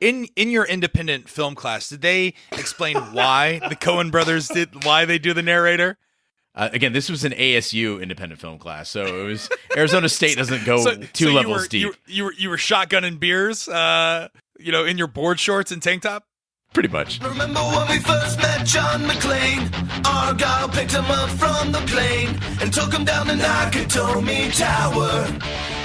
in your independent film class, did they explain why the Coen brothers why they do the narrator? Again, this was an ASU independent film class, so it was Arizona State doesn't go two so levels deep. You were shotgunning beers, in your board shorts and tank top. Pretty much. Remember when we first met John McClane? Argyle picked him up from the plane and took him down the Nakatomi Tower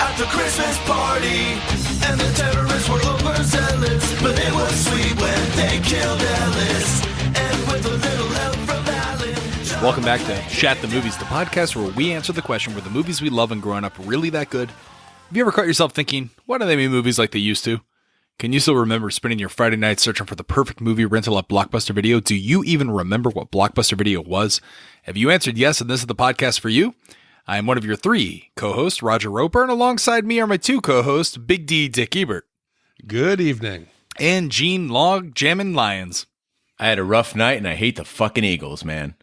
at the Christmas party. And the terrorists were overzealous, but it was sweet when they killed Ellis. And with a little help from Alan. Welcome back to Shat the Movies, the podcast where we answer the question, were the movies we love and growing up really that good? Have you ever caught yourself thinking, why don't they make movies like they used to? Can you still remember spending your Friday night searching for the perfect movie rental at Blockbuster Video? Do you even remember what Blockbuster Video was? Have you answered yes, and this is the podcast for you? I am one of your three co-hosts, Roger Roper, and alongside me are my two co-hosts, Big D, Dick Ebert. Good evening. And Gene Log Jammin' Lyons. I had a rough night, and I hate the fucking Eagles, man.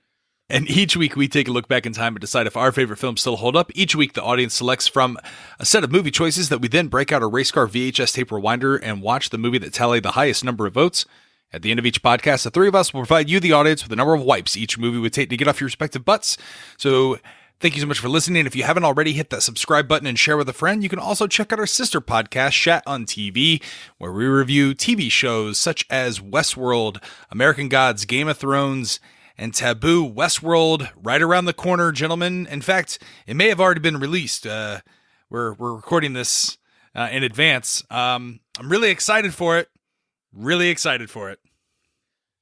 And each week we take a look back in time and decide if our favorite films still hold up. Each week the audience selects from a set of movie choices that we then break out a race car VHS tape rewinder and watch the movie that tallied the highest number of votes. At the end of each podcast, the three of us will provide you, the audience, with the number of wipes each movie would take to get off your respective butts. So thank you so much for listening. If you haven't already, hit that subscribe button and share with a friend. You can also check out our sister podcast, Shat on TV, where we review TV shows such as Westworld, American Gods, Game of Thrones, and Taboo. Westworld, right around the corner, gentlemen. In fact, it may have already been released. We're recording this in advance. I'm really excited for it. Really excited for it.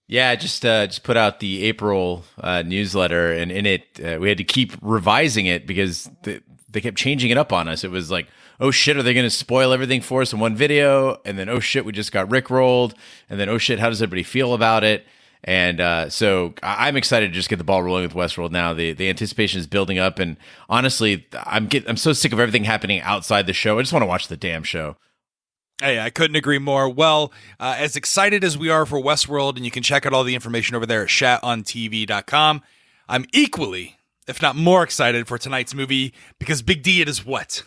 Yeah, I just put out the April newsletter, and in it, we had to keep revising it because they kept changing it up on us. It was like, oh shit, are they going to spoil everything for us in one video? And then, oh shit, we just got rickrolled. And then, oh shit, how does everybody feel about it? And so I'm excited to just get the ball rolling with Westworld now. The anticipation is building up, and honestly, I'm so sick of everything happening outside the show. I just want to watch the damn show. Hey, I couldn't agree more. Well, as excited as we are for Westworld, and you can check out all the information over there at shatontv.com, I'm equally, if not more excited for tonight's movie, because Big D, it is what?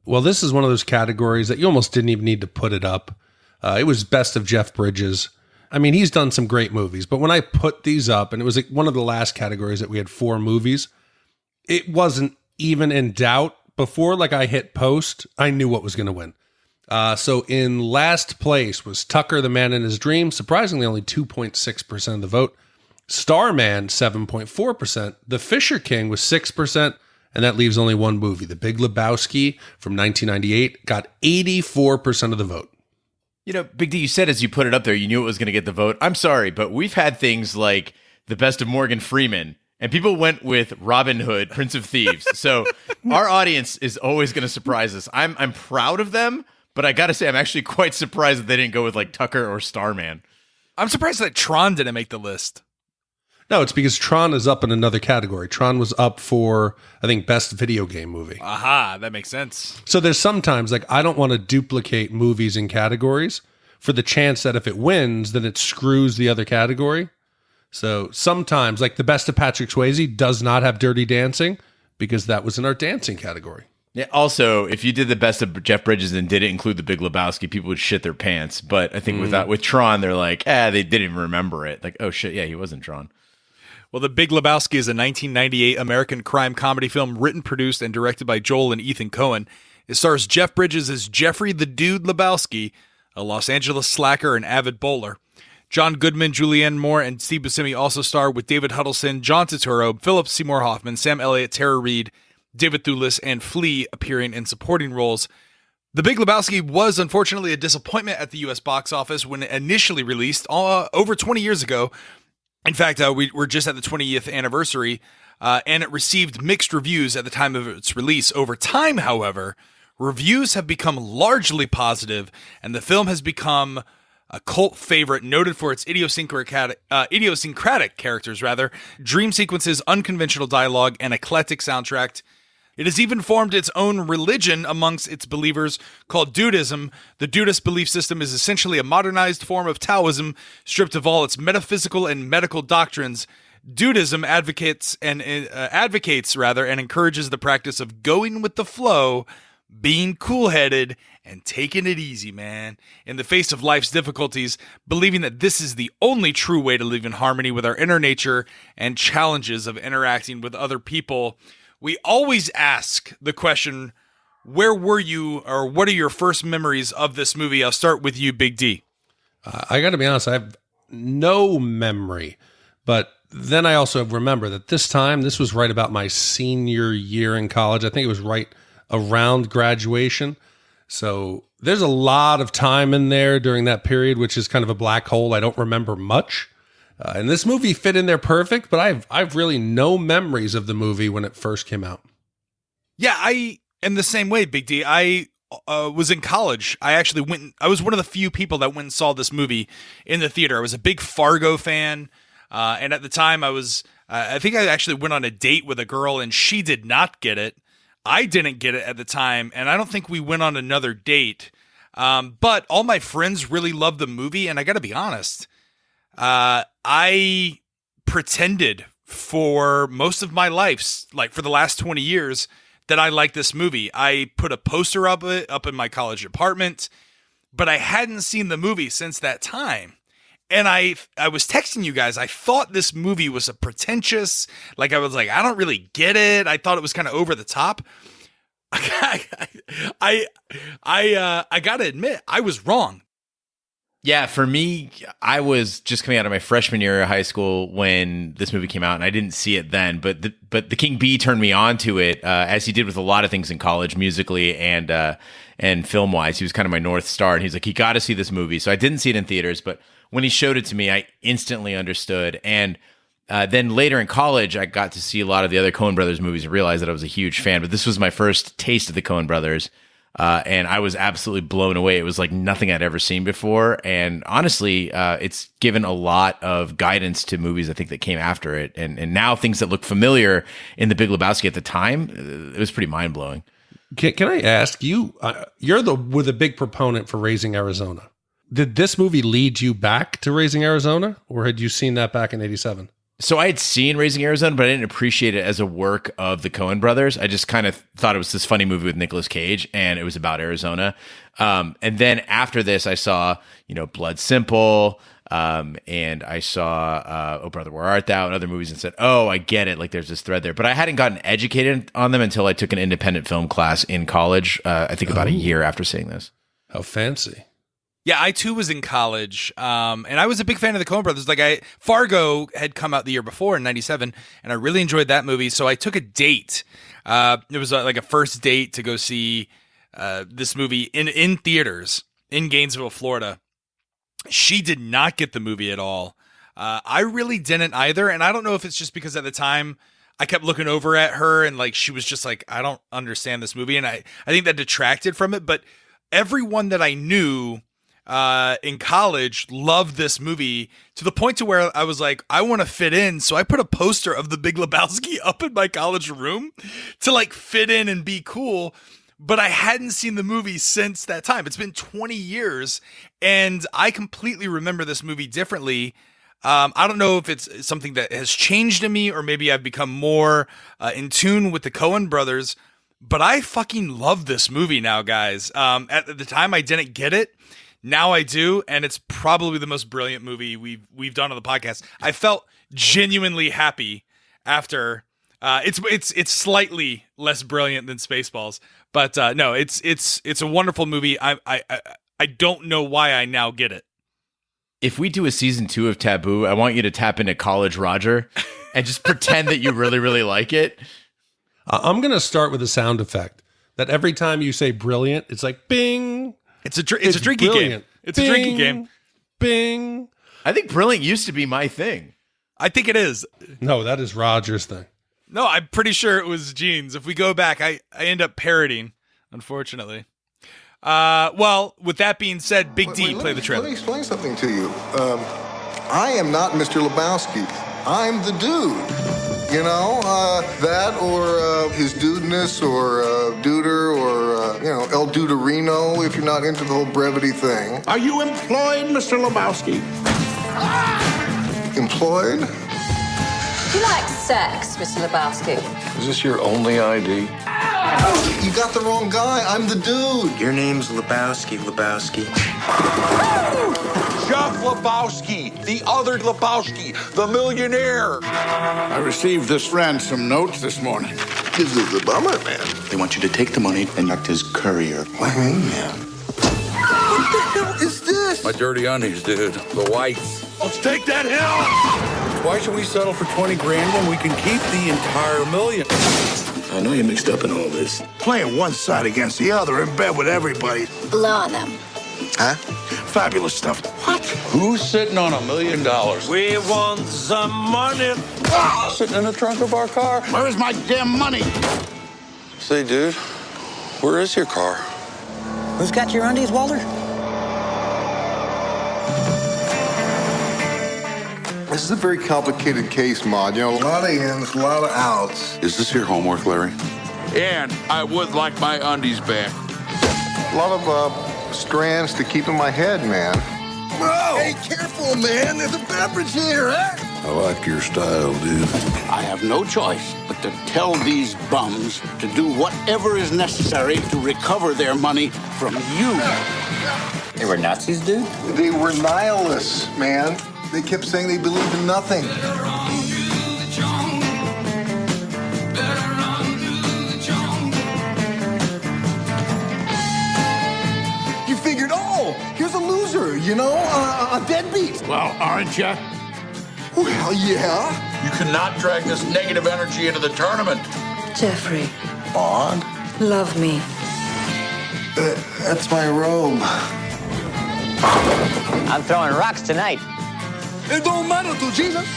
Well, this is one of those categories that you almost didn't even need to put it up. It was Best of Jeff Bridges. I mean, he's done some great movies, but when I put these up, and it was like one of the last categories that we had 4 movies, it wasn't even in doubt. Before I hit post, I knew what was going to win. So in last place was Tucker, the Man in His Dream, surprisingly only 2.6% of the vote. Starman, 7.4%. The Fisher King was 6%, and that leaves only one movie. The Big Lebowski from 1998 got 84% of the vote. You know, Big D, you said as you put it up there, you knew it was going to get the vote. I'm sorry, but we've had things like The Best of Morgan Freeman, and people went with Robin Hood, Prince of Thieves. So our audience is always going to surprise us. I'm proud of them, but I got to say, I'm actually quite surprised that they didn't go with Tucker or Starman. I'm surprised that Tron didn't make the list. No, it's because Tron is up in another category. Tron was up for, I think, Best Video Game Movie. Aha, that makes sense. So there's sometimes, I don't want to duplicate movies in categories for the chance that if it wins, then it screws the other category. So sometimes, the Best of Patrick Swayze does not have Dirty Dancing because that was in our dancing category. Yeah. Also, if you did the Best of Jeff Bridges and didn't include the Big Lebowski, people would shit their pants. But I think with Tron, they're like, they didn't even remember it. Oh shit, yeah, he wasn't Tron. Well, The Big Lebowski is a 1998 American crime comedy film written, produced, and directed by Joel and Ethan Coen. It stars Jeff Bridges as Jeffrey the Dude Lebowski, a Los Angeles slacker and avid bowler. John Goodman, Julianne Moore, and Steve Buscemi also star, with David Huddleston, John Turturro, Philip Seymour Hoffman, Sam Elliott, Tara Reid, David Thewlis, and Flea appearing in supporting roles. The Big Lebowski was unfortunately a disappointment at the U.S. box office when it initially released over 20 years ago. In fact, we're just at the 20th anniversary, and it received mixed reviews at the time of its release. Over time, however, reviews have become largely positive, and the film has become a cult favorite, noted for its idiosyncratic characters, dream sequences, unconventional dialogue, and eclectic soundtrack. It has even formed its own religion amongst its believers called Dudism. The Dudist belief system is essentially a modernized form of Taoism, stripped of all its metaphysical and medical doctrines. Dudism advocates and encourages the practice of going with the flow, being cool-headed, and taking it easy, man. In the face of life's difficulties, believing that this is the only true way to live in harmony with our inner nature and challenges of interacting with other people. We always ask the question, where were you, or what are your first memories of this movie? I'll start with you, Big D. I got to be honest, I have no memory, but then I also remember that this was right about my senior year in college. I think it was right around graduation. So there's a lot of time in there during that period, which is kind of a black hole. I don't remember much. And this movie fit in there perfect, but I've really no memories of the movie when it first came out. Yeah, I am the same way, Big D. I was in college. I was one of the few people that went and saw this movie in the theater. I was a big Fargo fan. And at the time I think I actually went on a date with a girl and she did not get it. I didn't get it at the time. And I don't think we went on another date. But all my friends really loved the movie. And I got to be honest, I pretended for most of my life, like for the last 20 years, that I liked this movie. I put a poster up in my college apartment, but I hadn't seen the movie since that time. And I was texting you guys. I thought this movie was a pretentious, I was like, I don't really get it. I thought it was kind of over the top. I gotta admit, I was wrong. Yeah, for me, I was just coming out of my freshman year of high school when this movie came out, and I didn't see it then. But the King Bee turned me on to it, as he did with a lot of things in college, musically and film wise. He was kind of my North Star, and he's like, you got to see this movie. So I didn't see it in theaters, but when he showed it to me, I instantly understood. And then later in college, I got to see a lot of the other Coen Brothers movies and realized that I was a huge fan. But this was my first taste of the Coen Brothers. And I was absolutely blown away. It was like nothing I'd ever seen before. And honestly, it's given a lot of guidance to movies, I think, that came after it. And now things that look familiar in The Big Lebowski at the time, it was pretty mind-blowing. Can I ask you, you're the big proponent for Raising Arizona. Did this movie lead you back to Raising Arizona, or had you seen that back in 87? So I had seen Raising Arizona, but I didn't appreciate it as a work of the Coen brothers. I just kind of thought it was this funny movie with Nicolas Cage, and it was about Arizona. And then after this, I saw, Blood Simple, and I saw Oh Brother, Where Art Thou, and other movies, and said, oh, I get it. Like, there's this thread there. But I hadn't gotten educated on them until I took an independent film class in college, I think about a year after seeing this. How fancy. Yeah, I too was in college, and I was a big fan of the Coen Brothers. Fargo had come out the year before in '97, and I really enjoyed that movie. So I took a date. It was like a first date to go see this movie in theaters in Gainesville, Florida. She did not get the movie at all. I really didn't either, and I don't know if it's just because at the time I kept looking over at her and she was just like, I don't understand this movie, and I think that detracted from it. But everyone that I knew in college loved this movie to the point to where I was like, I want to fit in. So I put a poster of The Big Lebowski up in my college room to fit in and be cool. But I hadn't seen the movie since that time. It's been 20 years and I completely remember this movie differently. I don't know if it's something that has changed in me or maybe I've become more in tune with the Coen brothers, but I fucking love this movie now, guys. At the time I didn't get it. Now I do, and it's probably the most brilliant movie we've done on the podcast. I felt genuinely happy after. It's slightly less brilliant than Spaceballs, but no, it's a wonderful movie. I don't know why I now get it. If we do a season 2 of Taboo, I want you to tap into College Roger and just pretend that you really, really like it. I'm going to start with a sound effect that every time you say brilliant, it's like bing. It's a drinking brilliant. game. It's bing, a drinking game. Bing. I think brilliant used to be my thing. I think it is. No, that is Roger's thing. No, I'm pretty sure it was Gene's. If we go back, I end up parroting, unfortunately. Well, with that being said, Big D, play the trailer. Let me explain something to you. I am not Mr. Lebowski. I'm the dude. That or his dudeness or duder or, El Duderino if you're not into the whole brevity thing. Are you employed, Mr. Lebowski? Employed? Do you like sex, Mr. Lebowski? Is this your only ID? You got the wrong guy. I'm the dude. Your name's Lebowski, Lebowski. Jeff Lebowski, the other Lebowski, the millionaire. I received this ransom note this morning. This is a bummer, man. They want you to take the money and act as courier. What do you mean, man? What the hell is this? My dirty undies, dude. The whites. Let's take that hill! Why should we settle for 20 grand when we can keep the entire million? I know you're mixed up in all this. Playing one side against the other in bed with everybody. Blow on them. Huh? Fabulous stuff. What? Who's sitting on $1 million? We want some money. Sitting in the trunk of our car. Where's my damn money? Say, dude, where is your car? Who's got your undies, Walter? This is a very complicated case, Maud. You know, a lot of ins, a lot of outs. Is this your homework, Larry? And I would like my undies back. A lot of strands to keep in my head, man. Whoa! Hey, careful, man. There's a beverage here, huh? I like your style, dude. I have no choice but to tell these bums to do whatever is necessary to recover their money from you. They were Nazis, dude? They were nihilists, man. They kept saying they believed in nothing. You figured, oh, here's a loser, you know, a deadbeat. Well, aren't you? Well, yeah. You cannot drag this negative energy into the tournament. Jeffrey, Maud, love me. that's my robe. I'm throwing rocks tonight. It don't matter to Jesus.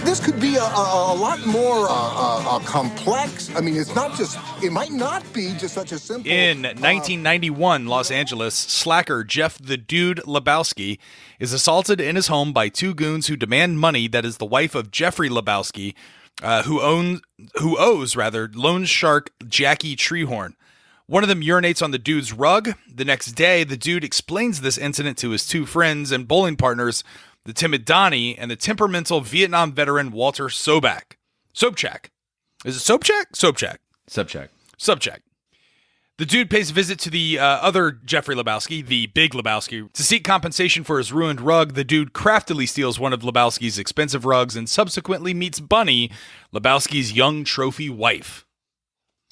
This could be a lot more complex. I mean, it's not just, it might not be just such a simple. In 1991, Los Angeles, slacker Jeff the Dude Lebowski is assaulted in his home by two goons who demand money that is the wife of Jeffrey Lebowski, who owes loan shark Jackie Treehorn. One of them urinates on the dude's rug. The next day, the dude explains this incident to his two friends and bowling partners, the timid Donnie and the temperamental Vietnam veteran Walter Sobchak. Sobchak. Is it Sobchak? Sobchak. Subcheck. Sobchak. The dude pays a visit to the other Jeffrey Lebowski, the Big Lebowski. To seek compensation for his ruined rug, the dude craftily steals one of Lebowski's expensive rugs and subsequently meets Bunny, Lebowski's young trophy wife.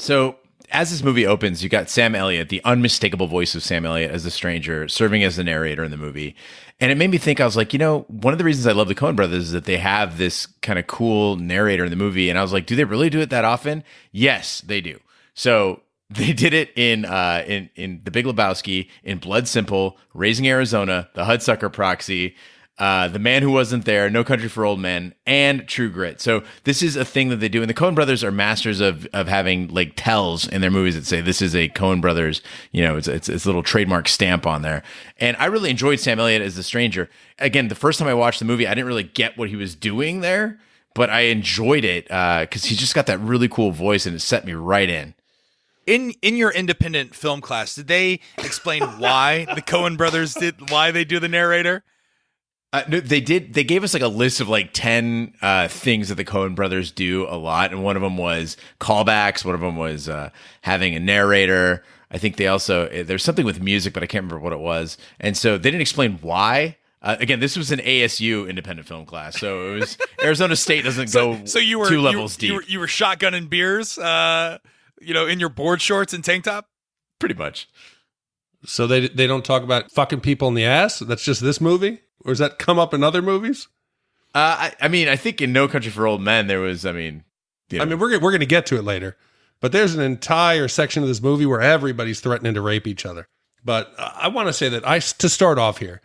So, as this movie opens, you got Sam Elliott, the unmistakable voice of Sam Elliott as the stranger, serving as the narrator in the movie. And it made me think, I was like, you know, one of the reasons I love the Coen brothers is that they have this kind of cool narrator in the movie. And I was like, do they really do it that often? Yes, they do. So they did it in The Big Lebowski, in Blood Simple, Raising Arizona, The Hudsucker Proxy, The Man Who Wasn't There, No Country for Old Men, and True Grit. So this is a thing that they do. And the Coen brothers are masters of having like tells in their movies that say this is a Coen brothers, you know, it's a little trademark stamp on there. And I really enjoyed Sam Elliott as the stranger. Again, the first time I watched the movie, I didn't really get what he was doing there, but I enjoyed it because he's just got that really cool voice and it set me right in. In your independent film class, did they explain why the Coen brothers why they do the narrator? No, they did. They gave us like a list of like 10 things that the Coen brothers do a lot. And one of them was callbacks. One of them was having a narrator. I think they also, there's something with music, but I can't remember what it was. And so they didn't explain why. Again, this was an ASU independent film class. So it was Arizona State doesn't go so you were, 2 levels deep. You were shotgunning beers, in your board shorts and tank top? Pretty much. So they don't talk about fucking people in the ass? That's just this movie? Or does that come up in other movies? I mean, I think in No Country for Old Men, there was, you know. I mean, we're going to get to it later. But there's an entire section of this movie where everybody's threatening to rape each other. But I want to say that to start off here,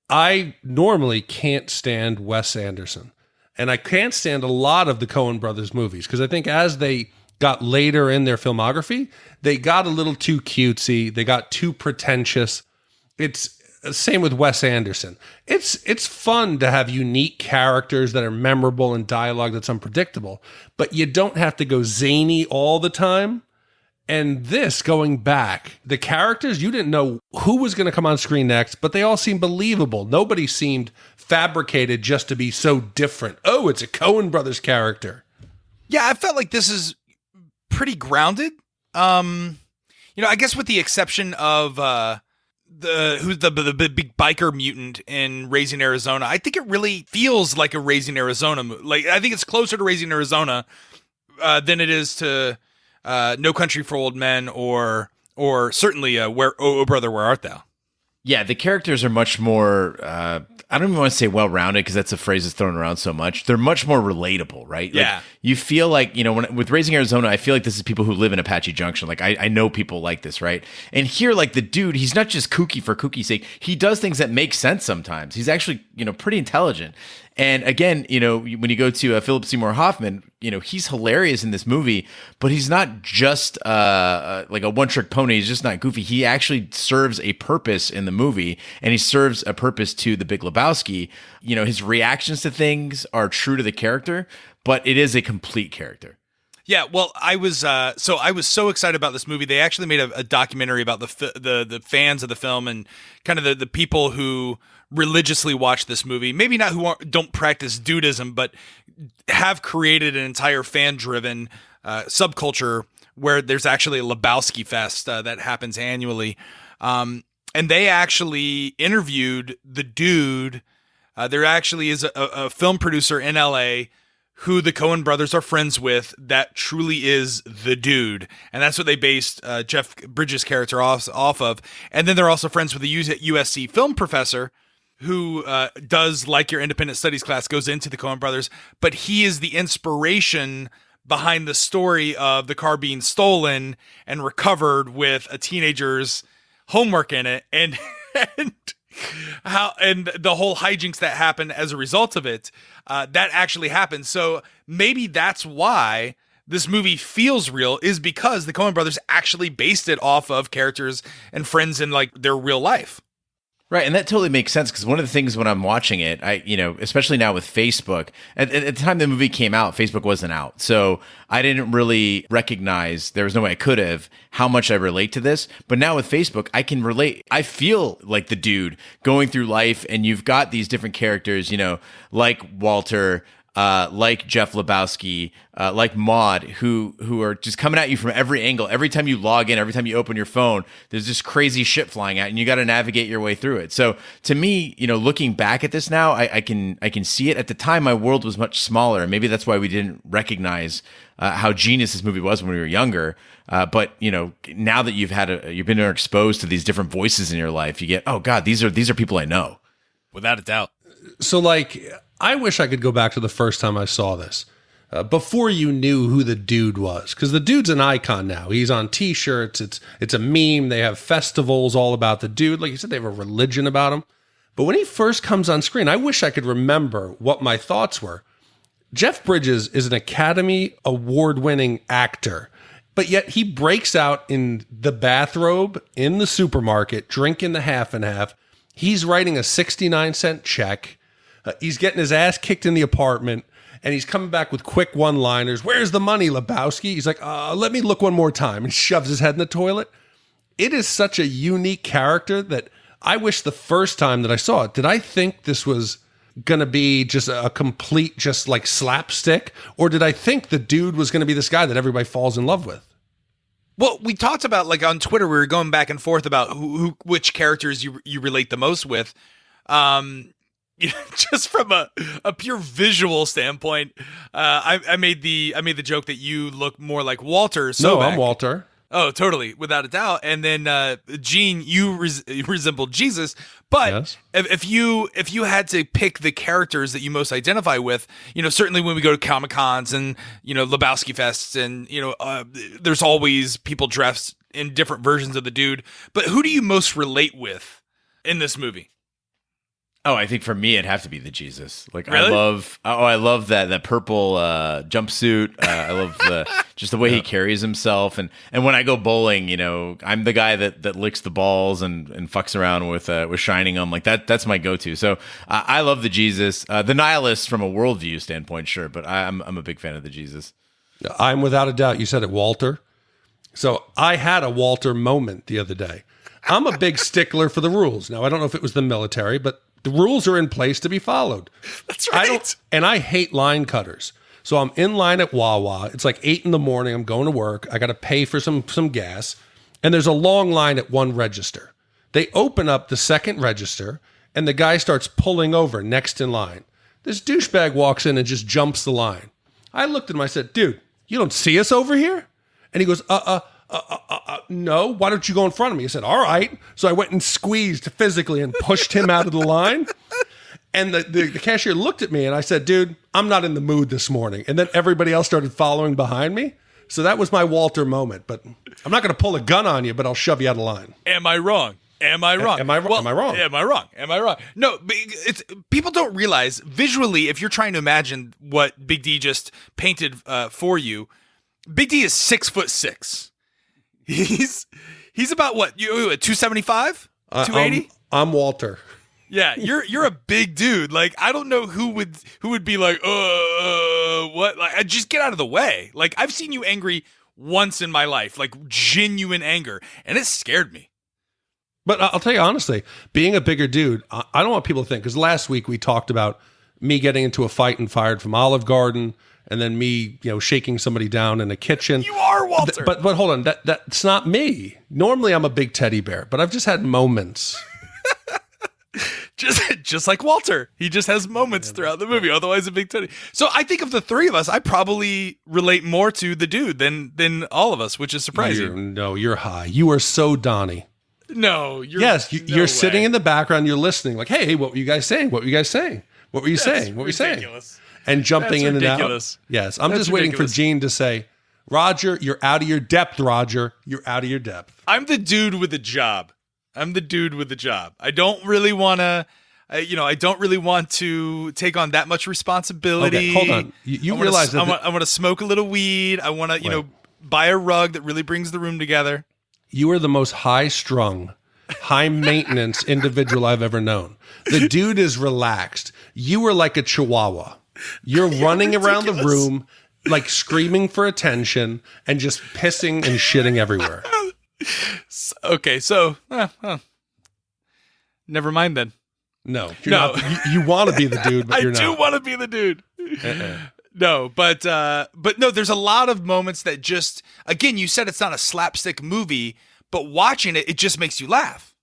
I normally can't stand Wes Anderson. And I can't stand a lot of the Coen brothers movies. Because I think as they got later in their filmography, they got a little too cutesy. They got too pretentious. It's same with Wes Anderson. It's fun to have unique characters that are memorable and dialogue that's unpredictable, but you don't have to go zany all the time. And this, going back, the characters, you didn't know who was going to come on screen next, but they all seemed believable. Nobody seemed fabricated just to be so different. Oh, it's a Coen brothers character. Yeah, I felt like this is pretty grounded. I guess with the exception of the big biker mutant in Raising Arizona, I think it really feels like a Raising Arizona movie. Like, I think it's closer to Raising Arizona than it is to No Country for Old Men or certainly Where Oh Brother, Where Art Thou? Yeah, the characters are much more, I don't even want to say well-rounded because that's a phrase that's thrown around so much. They're much more relatable, right? Yeah. Like, you feel like, with Raising Arizona, I feel like this is people who live in Apache Junction. Like, I know people like this, right? And here, like, the dude, he's not just kooky for kookie's sake. He does things that make sense sometimes. He's actually, pretty intelligent. And again, when you go to Philip Seymour Hoffman, he's hilarious in this movie, but he's not just like a one-trick pony. He's just not goofy. He actually serves a purpose in the movie, and he serves a purpose to the Big Lebowski. His reactions to things are true to the character, but it is a complete character. Yeah, well, I was so excited about this movie. They actually made a documentary about the fans of the film and kind of the people who religiously watch this movie. Maybe not who don't practice dudism, but have created an entire fan-driven subculture where there's actually a Lebowski Fest that happens annually. And they actually interviewed the dude. There actually is a film producer in LA who the Coen brothers are friends with that truly is the dude. And that's what they based Jeff Bridges' character off of. And then they're also friends with a USC film professor who does, like your independent studies class, goes into the Coen brothers. But he is the inspiration behind the story of the car being stolen and recovered with a teenager's homework in it. And the whole hijinks that happen as a result of it, that actually happened. So maybe that's why this movie feels real, is because the Coen brothers actually based it off of characters and friends in like their real life. Right, and that totally makes sense because one of the things when I'm watching it, especially now with Facebook, at the time the movie came out, Facebook wasn't out. So I didn't really recognize, there was no way I could have, how much I relate to this. But now with Facebook, I can relate. I feel like the dude going through life, and you've got these different characters, like Walter, like Jeff Lebowski, like Maude, who are just coming at you from every angle. Every time you log in, every time you open your phone, there's just crazy shit flying out, and you got to navigate your way through it. So to me, looking back at this now, I can see it. At the time, my world was much smaller, and maybe that's why we didn't recognize how genius this movie was when we were younger. But now that you've been exposed to these different voices in your life, you get, oh God, these are people I know, without a doubt. So I wish I could go back to the first time I saw this, before you knew who the dude was, because the dude's an icon now. He's on T-shirts. It's a meme. They have festivals all about the dude. Like you said, they have a religion about him. But when he first comes on screen, I wish I could remember what my thoughts were. Jeff Bridges is an Academy Award-winning actor, but yet he breaks out in the bathrobe in the supermarket, drinking the half and half. He's writing a 69-cent check. He's getting his ass kicked in the apartment, and he's coming back with quick one-liners. Where's the money, Lebowski? He's like, let me look one more time, and shoves his head in the toilet. It is such a unique character that I wish the first time that I saw it, did I think this was going to be just a complete, just like slapstick? Or did I think the dude was going to be this guy that everybody falls in love with? Well, we talked about, like on Twitter, we were going back and forth about which characters you relate the most with. Just from a pure visual standpoint, I made the joke that you look more like Walter. No, I'm Walter. Oh, totally, without a doubt. And then Gene, you resemble Jesus. But yes. if you had to pick the characters that you most identify with, certainly when we go to Comic-Cons and Lebowski Fests, and there's always people dressed in different versions of the dude. But who do you most relate with in this movie? Oh, I think for me it'd have to be the Jesus. Like, really? I love that purple jumpsuit. I love just the way he carries himself. And when I go bowling, I'm the guy that licks the balls and fucks around with shining them. Like that's my go-to. So I love the Jesus. The nihilists from a worldview standpoint, sure, but I'm a big fan of the Jesus. I'm without a doubt. You said it, Walter. So I had a Walter moment the other day. I'm a big stickler for the rules. Now, I don't know if it was the military, but the rules are in place to be followed. That's right. I hate line cutters. So I'm in line at Wawa. It's like 8 in the morning. I'm going to work. I got to pay for some gas. And there's a long line at one register. They open up the second register, and the guy starts pulling over next in line. This douchebag walks in and just jumps the line. I looked at him. I said, dude, you don't see us over here? And he goes, no. Why don't you go in front of me? I said, all right. So I went and squeezed physically and pushed him out of the line. And the cashier looked at me and I said, dude, I'm not in the mood this morning. And then everybody else started following behind me. So that was my Walter moment. But I'm not going to pull a gun on you, but I'll shove you out of line. Am I wrong? Am I wrong? Am I wrong? Am I wrong? No, it's people don't realize visually, if you're trying to imagine what Big D just painted for you, Big D is 6'6". He's about what? You 275? 280? I'm Walter. Yeah, you're a big dude. Like, I don't know who would be like, what? Like, just get out of the way. Like, I've seen you angry once in my life, like genuine anger, and it scared me. But I'll tell you honestly, being a bigger dude, I don't want people to think, because last week we talked about me getting into a fight and fired from Olive Garden, and then me, shaking somebody down in a kitchen. You are Walter. But hold on, that's not me. Normally I'm a big teddy bear, but I've just had moments. Just like Walter. He just has moments throughout the movie, otherwise a big teddy. So I think of the three of us, I probably relate more to the dude than all of us, which is surprising. You're high. You are so Donnie. No, you're sitting in the background, you're listening, like, hey, what were you guys saying? What were you guys saying? What were you saying? What were you saying? And jumping in and out. Yes, I'm just waiting for Gene to say, Roger, you're out of your depth, Roger. You're out of your depth. I'm the dude with a job. I don't really want to, I don't really want to take on that much responsibility. Okay, hold on. You realize that I want to smoke a little weed. I want to, buy a rug that really brings the room together. You are the most high-strung, high-maintenance individual I've ever known. The dude is relaxed. You are like a chihuahua. You're running around the room, like screaming for attention and just pissing and shitting everywhere. Okay, so never mind then. No, you want to be the dude, but you're not. I do want to be the dude. No, but no, there's a lot of moments that just, again, you said it's not a slapstick movie, but watching it, it just makes you laugh.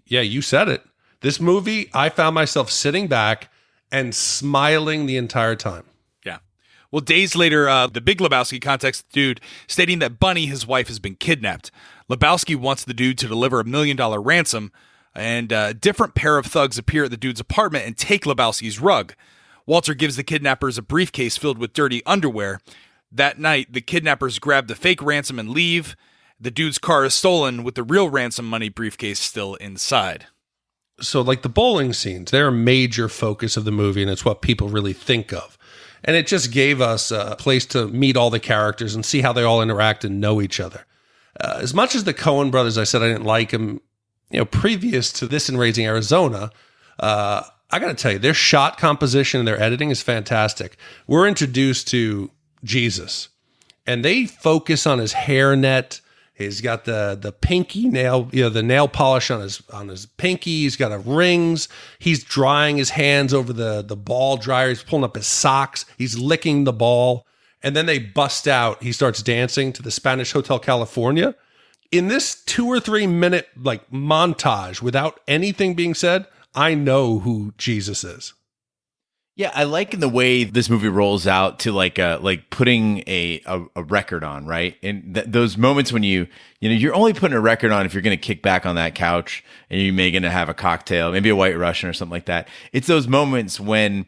Yeah, you said it. This movie, I found myself sitting back and smiling the entire time. Yeah. Well, days later, the Big Lebowski contacts the dude, stating that Bunny, his wife, has been kidnapped. Lebowski wants the dude to deliver $1 million ransom, and a different pair of thugs appear at the dude's apartment and take Lebowski's rug. Walter gives the kidnappers a briefcase filled with dirty underwear. That night, the kidnappers grab the fake ransom and leave. The dude's car is stolen with the real ransom money briefcase still inside. So, like the bowling scenes, they're a major focus of the movie, and it's what people really think of. And it just gave us a place to meet all the characters and see how they all interact and know each other. As much as the Coen brothers, I said I didn't like them, previous to this in Raising Arizona, I got to tell you, their shot composition and their editing is fantastic. We're introduced to Jesus, and they focus on his hairnet. He's got the pinky nail, the nail polish on his pinky. He's got rings. He's drying his hands over the ball dryer. He's pulling up his socks. He's licking the ball. And then they bust out. He starts dancing to the Spanish Hotel California. In this 2 or 3 minute montage without anything being said, I know who Jesus is. Yeah, I like in the way this movie rolls out to like putting a record on, right? And those moments when you're only putting a record on if you're going to kick back on that couch and you're maybe going to have a cocktail, maybe a White Russian or something like that. It's those moments when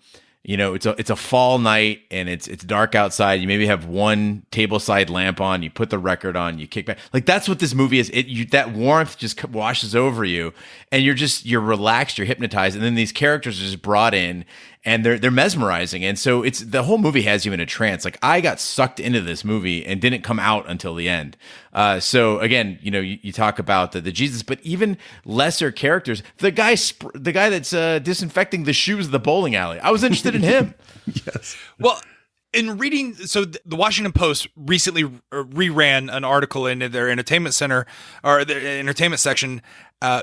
it's a fall night and it's dark outside. You maybe have one table side lamp on. You put the record on. You kick back. Like that's what this movie is. That warmth just washes over you, and you're relaxed. You're hypnotized, and then these characters are just brought in, and they're mesmerizing. And so it's the whole movie has you in a trance. Like I got sucked into this movie and didn't come out until the end. So again, you talk about the Jesus, but even lesser characters. The guy that's disinfecting the shoes of the bowling alley. I was interested in him. Yes. Well, in reading, so the Washington Post recently reran an article in their entertainment center or their entertainment section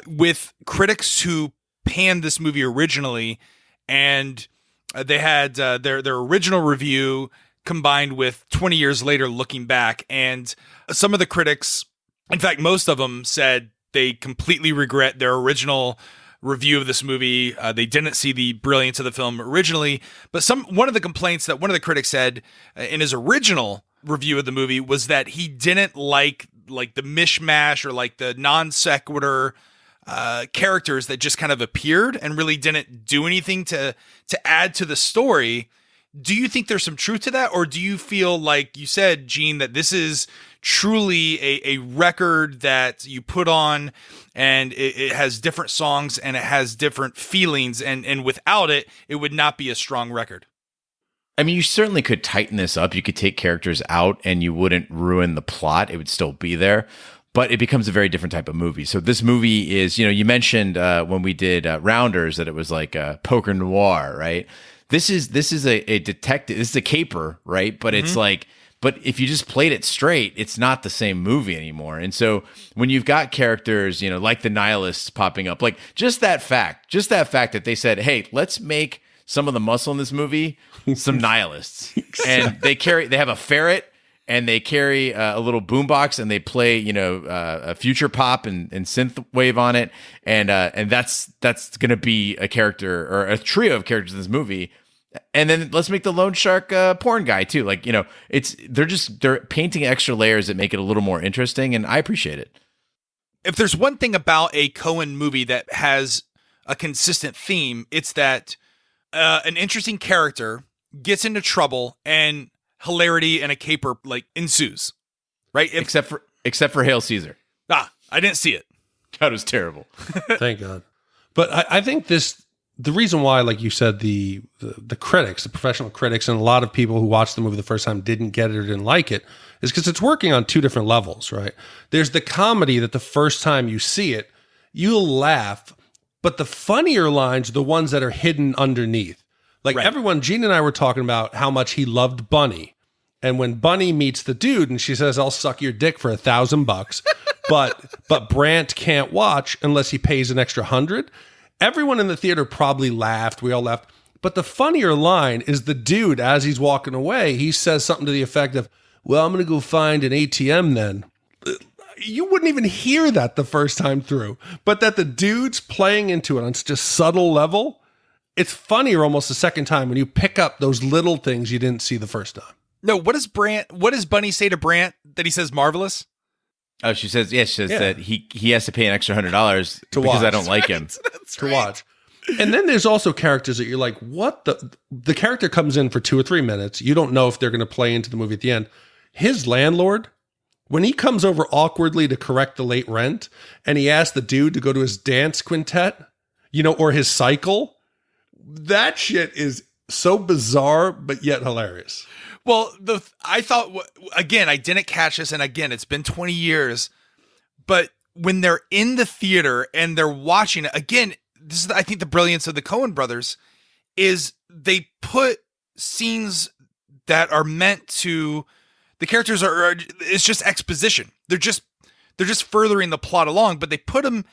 with critics who panned this movie originally and they had their original review combined with 20 years later looking back. And some of the critics, in fact, most of them said they completely regret their original review of this movie. They didn't see the brilliance of the film originally. But one of the complaints that one of the critics said in his original review of the movie was that he didn't like the mishmash or like the non sequitur characters that just kind of appeared and really didn't do anything to add to the story. Do you think there's some truth to that? Or do you feel like you said, Gene, that this is truly a record that you put on and it has different songs and it has different feelings, and without it, it would not be a strong record? I mean, you certainly could tighten this up. You could take characters out and you wouldn't ruin the plot. It would still be there, but it becomes a very different type of movie. So this movie is, you mentioned when we did Rounders that it was like a poker noir, right? This is a detective. This is a caper, right? But it's like, but if you just played it straight, it's not the same movie anymore. And so when you've got characters, like the nihilists popping up, like just that fact that they said, hey, let's make some of the muscle in this movie some nihilists. And they have a ferret and they carry a little boombox and they play, a future pop and synth wave on it. And that's going to be a character or a trio of characters in this movie. And then let's make the loan shark porn guy too. Like, they're painting extra layers that make it a little more interesting. And I appreciate it. If there's one thing about a Coen movie that has a consistent theme, it's that an interesting character gets into trouble and hilarity and a caper ensues, right? Except for Hail Caesar. I didn't see it. That was terrible. Thank God. But I think the reason why, like you said, the critics, the professional critics, and a lot of people who watched the movie the first time didn't get it or didn't like it is because it's working on two different levels, right? There's the comedy that the first time you see it, you'll laugh, but the funnier lines are the ones that are hidden underneath. Like everyone, Gene and I were talking about how much he loved Bunny. And when Bunny meets the dude and she says, I'll suck your dick for $1,000, but Brant can't watch unless he pays an extra 100. Everyone in the theater probably laughed. We all laughed. But the funnier line is the dude, as he's walking away, he says something to the effect of, well, I'm going to go find an ATM then. You wouldn't even hear that the first time through. But that the dude's playing into it on such a subtle level, it's funnier almost the second time when you pick up those little things you didn't see the first time. No, what does Bunny say to Brant that he says marvelous? Oh, she says that he has to pay an extra $100 because watch. I don't like him. To watch. And then there's also characters that you're like, what the character comes in for 2 or 3 minutes. You don't know if they're going to play into the movie at the end. His landlord, when he comes over awkwardly to correct the late rent and he asks the dude to go to his dance quintet, or his cycle, that shit is so bizarre, but yet hilarious. Well, I thought, again, I didn't catch this, and again, it's been 20 years, but when they're in the theater and they're watching it, again, this is, I think, the brilliance of the Coen brothers, is they put scenes that are meant to, the characters it's just exposition. They're just furthering the plot along, but they put them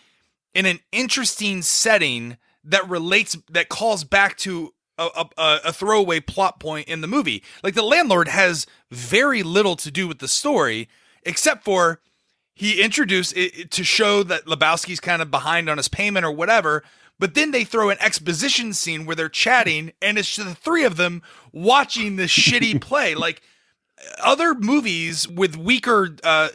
in an interesting setting that calls back to a throwaway plot point in the movie. Like the landlord has very little to do with the story, except for he introduced it to show that Lebowski's kind of behind on his payment or whatever. But then they throw an exposition scene where they're chatting, and it's just the three of them watching this shitty play. Like other movies with weaker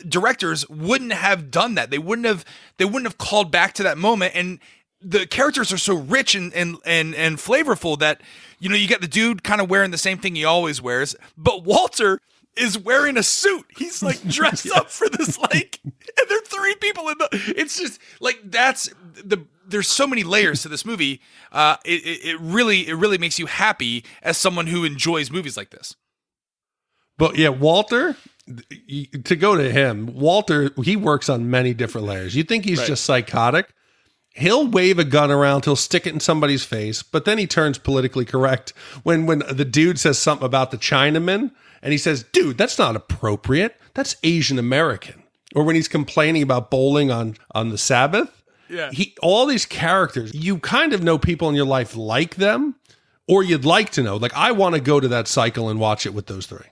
directors wouldn't have done that. They wouldn't have called back to that moment. And the characters are so rich and flavorful that, you got the dude kind of wearing the same thing he always wears, but Walter is wearing a suit. He's like dressed up for this, and there are 3 people it's just like, there's so many layers to this movie. It really makes you happy as someone who enjoys movies like this. But yeah, Walter, to go to him, Walter, he works on many different layers. You think he's just psychotic. He'll wave a gun around, he'll stick it in somebody's face, but then he turns politically correct when the dude says something about the Chinaman, and he says, dude, that's not appropriate. That's Asian American. Or when he's complaining about bowling on the Sabbath. Yeah. All these characters, you kind of know people in your life like them, or you'd like to know. Like, I want to go to that cycle and watch it with those three.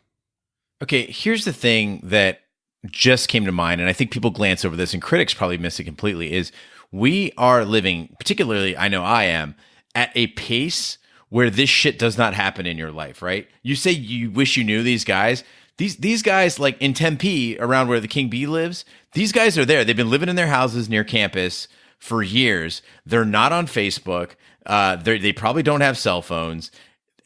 Okay, here's the thing that just came to mind, and I think people glance over this, and critics probably miss it completely, is we are living, particularly, I know I am, at a pace where this shit does not happen in your life, right? You say you wish you knew these guys. These guys, like in Tempe, around where the King Bee lives, these guys are there. They've been living in their houses near campus for years. They're not on Facebook. They probably don't have cell phones.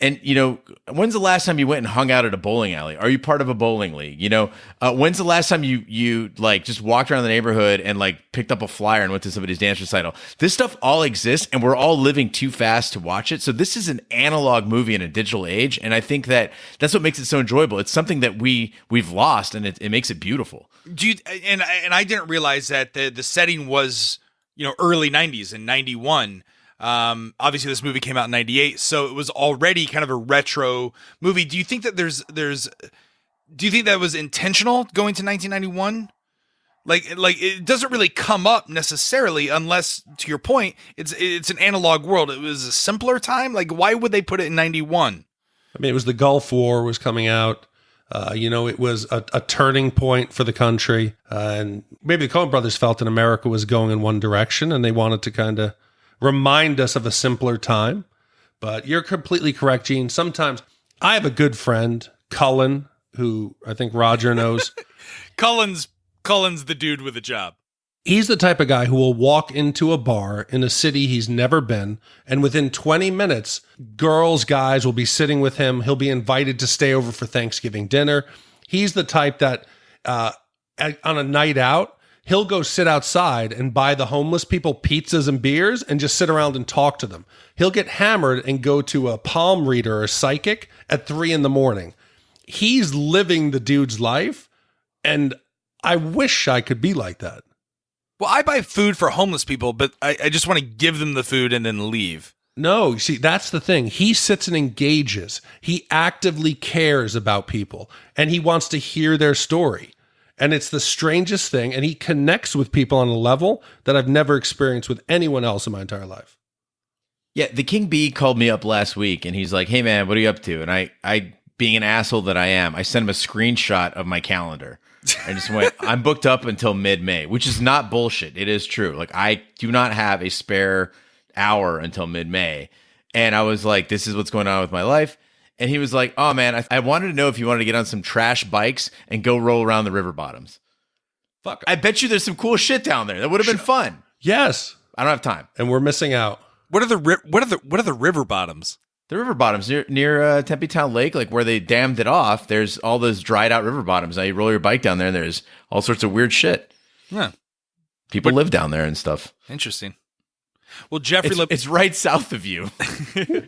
And, you know, when's the last time you went and hung out at a bowling alley? Are you part of a bowling league? You know, when's the last time you like just walked around the neighborhood and like picked up a flyer and went to somebody's dance recital? This stuff all exists, and we're all living too fast to watch it. So this is an analog movie in a digital age, and I think that that's what makes it so enjoyable. It's something that we've lost, and it makes it beautiful. And I didn't realize that the setting was, you know, early 90s in 91. Obviously this movie came out in 98, so it was already kind of a retro movie. Do you think that do you think that was intentional going to 1991? Like it doesn't really come up necessarily unless, to your point, it's an analog world. It was a simpler time. Like, why would they put it in 91? I mean, it was the Gulf War was coming out. You know, it was a turning point for the country. And maybe the Coen brothers felt that America was going in one direction, and they wanted to kind of remind us of a simpler time. But you're completely correct, Gene. Sometimes I have a good friend, Cullen, who I think Roger knows. Cullen's the dude with a job. He's the type of guy who will walk into a bar in a city he's never been, and within 20 minutes, guys will be sitting with him. He'll be invited to stay over for Thanksgiving dinner. He's the type that on a night out, he'll go sit outside and buy the homeless people pizzas and beers and just sit around and talk to them. He'll get hammered and go to a palm reader or psychic at 3 a.m. He's living the dude's life, and I wish I could be like that. Well, I buy food for homeless people, but I just want to give them the food and then leave. No, you see, that's the thing. He sits and engages. He actively cares about people, and he wants to hear their story. And it's the strangest thing, and he connects with people on a level that I've never experienced with anyone else in my entire life. Yeah, the King Bee called me up last week, and he's like, "Hey, man, what are you up to?" And I being an asshole that I am, I sent him a screenshot of my calendar. I just went, I'm booked up until mid-May, which is not bullshit. It is true. Like, I do not have a spare hour until mid-May. And I was like, this is what's going on with my life. And he was like, oh, man, I wanted to know if you wanted to get on some trash bikes and go roll around the river bottoms. Fuck. I bet you there's some cool shit down there. That would have been fun. Yes. I don't have time. And we're missing out. What are the river bottoms? The river bottoms near Tempe Town Lake, like where they dammed it off, there's all those dried out river bottoms. Now you roll your bike down there and there's all sorts of weird shit. Yeah. People live down there and stuff. Interesting. Well, Jeffrey, it's right south of you,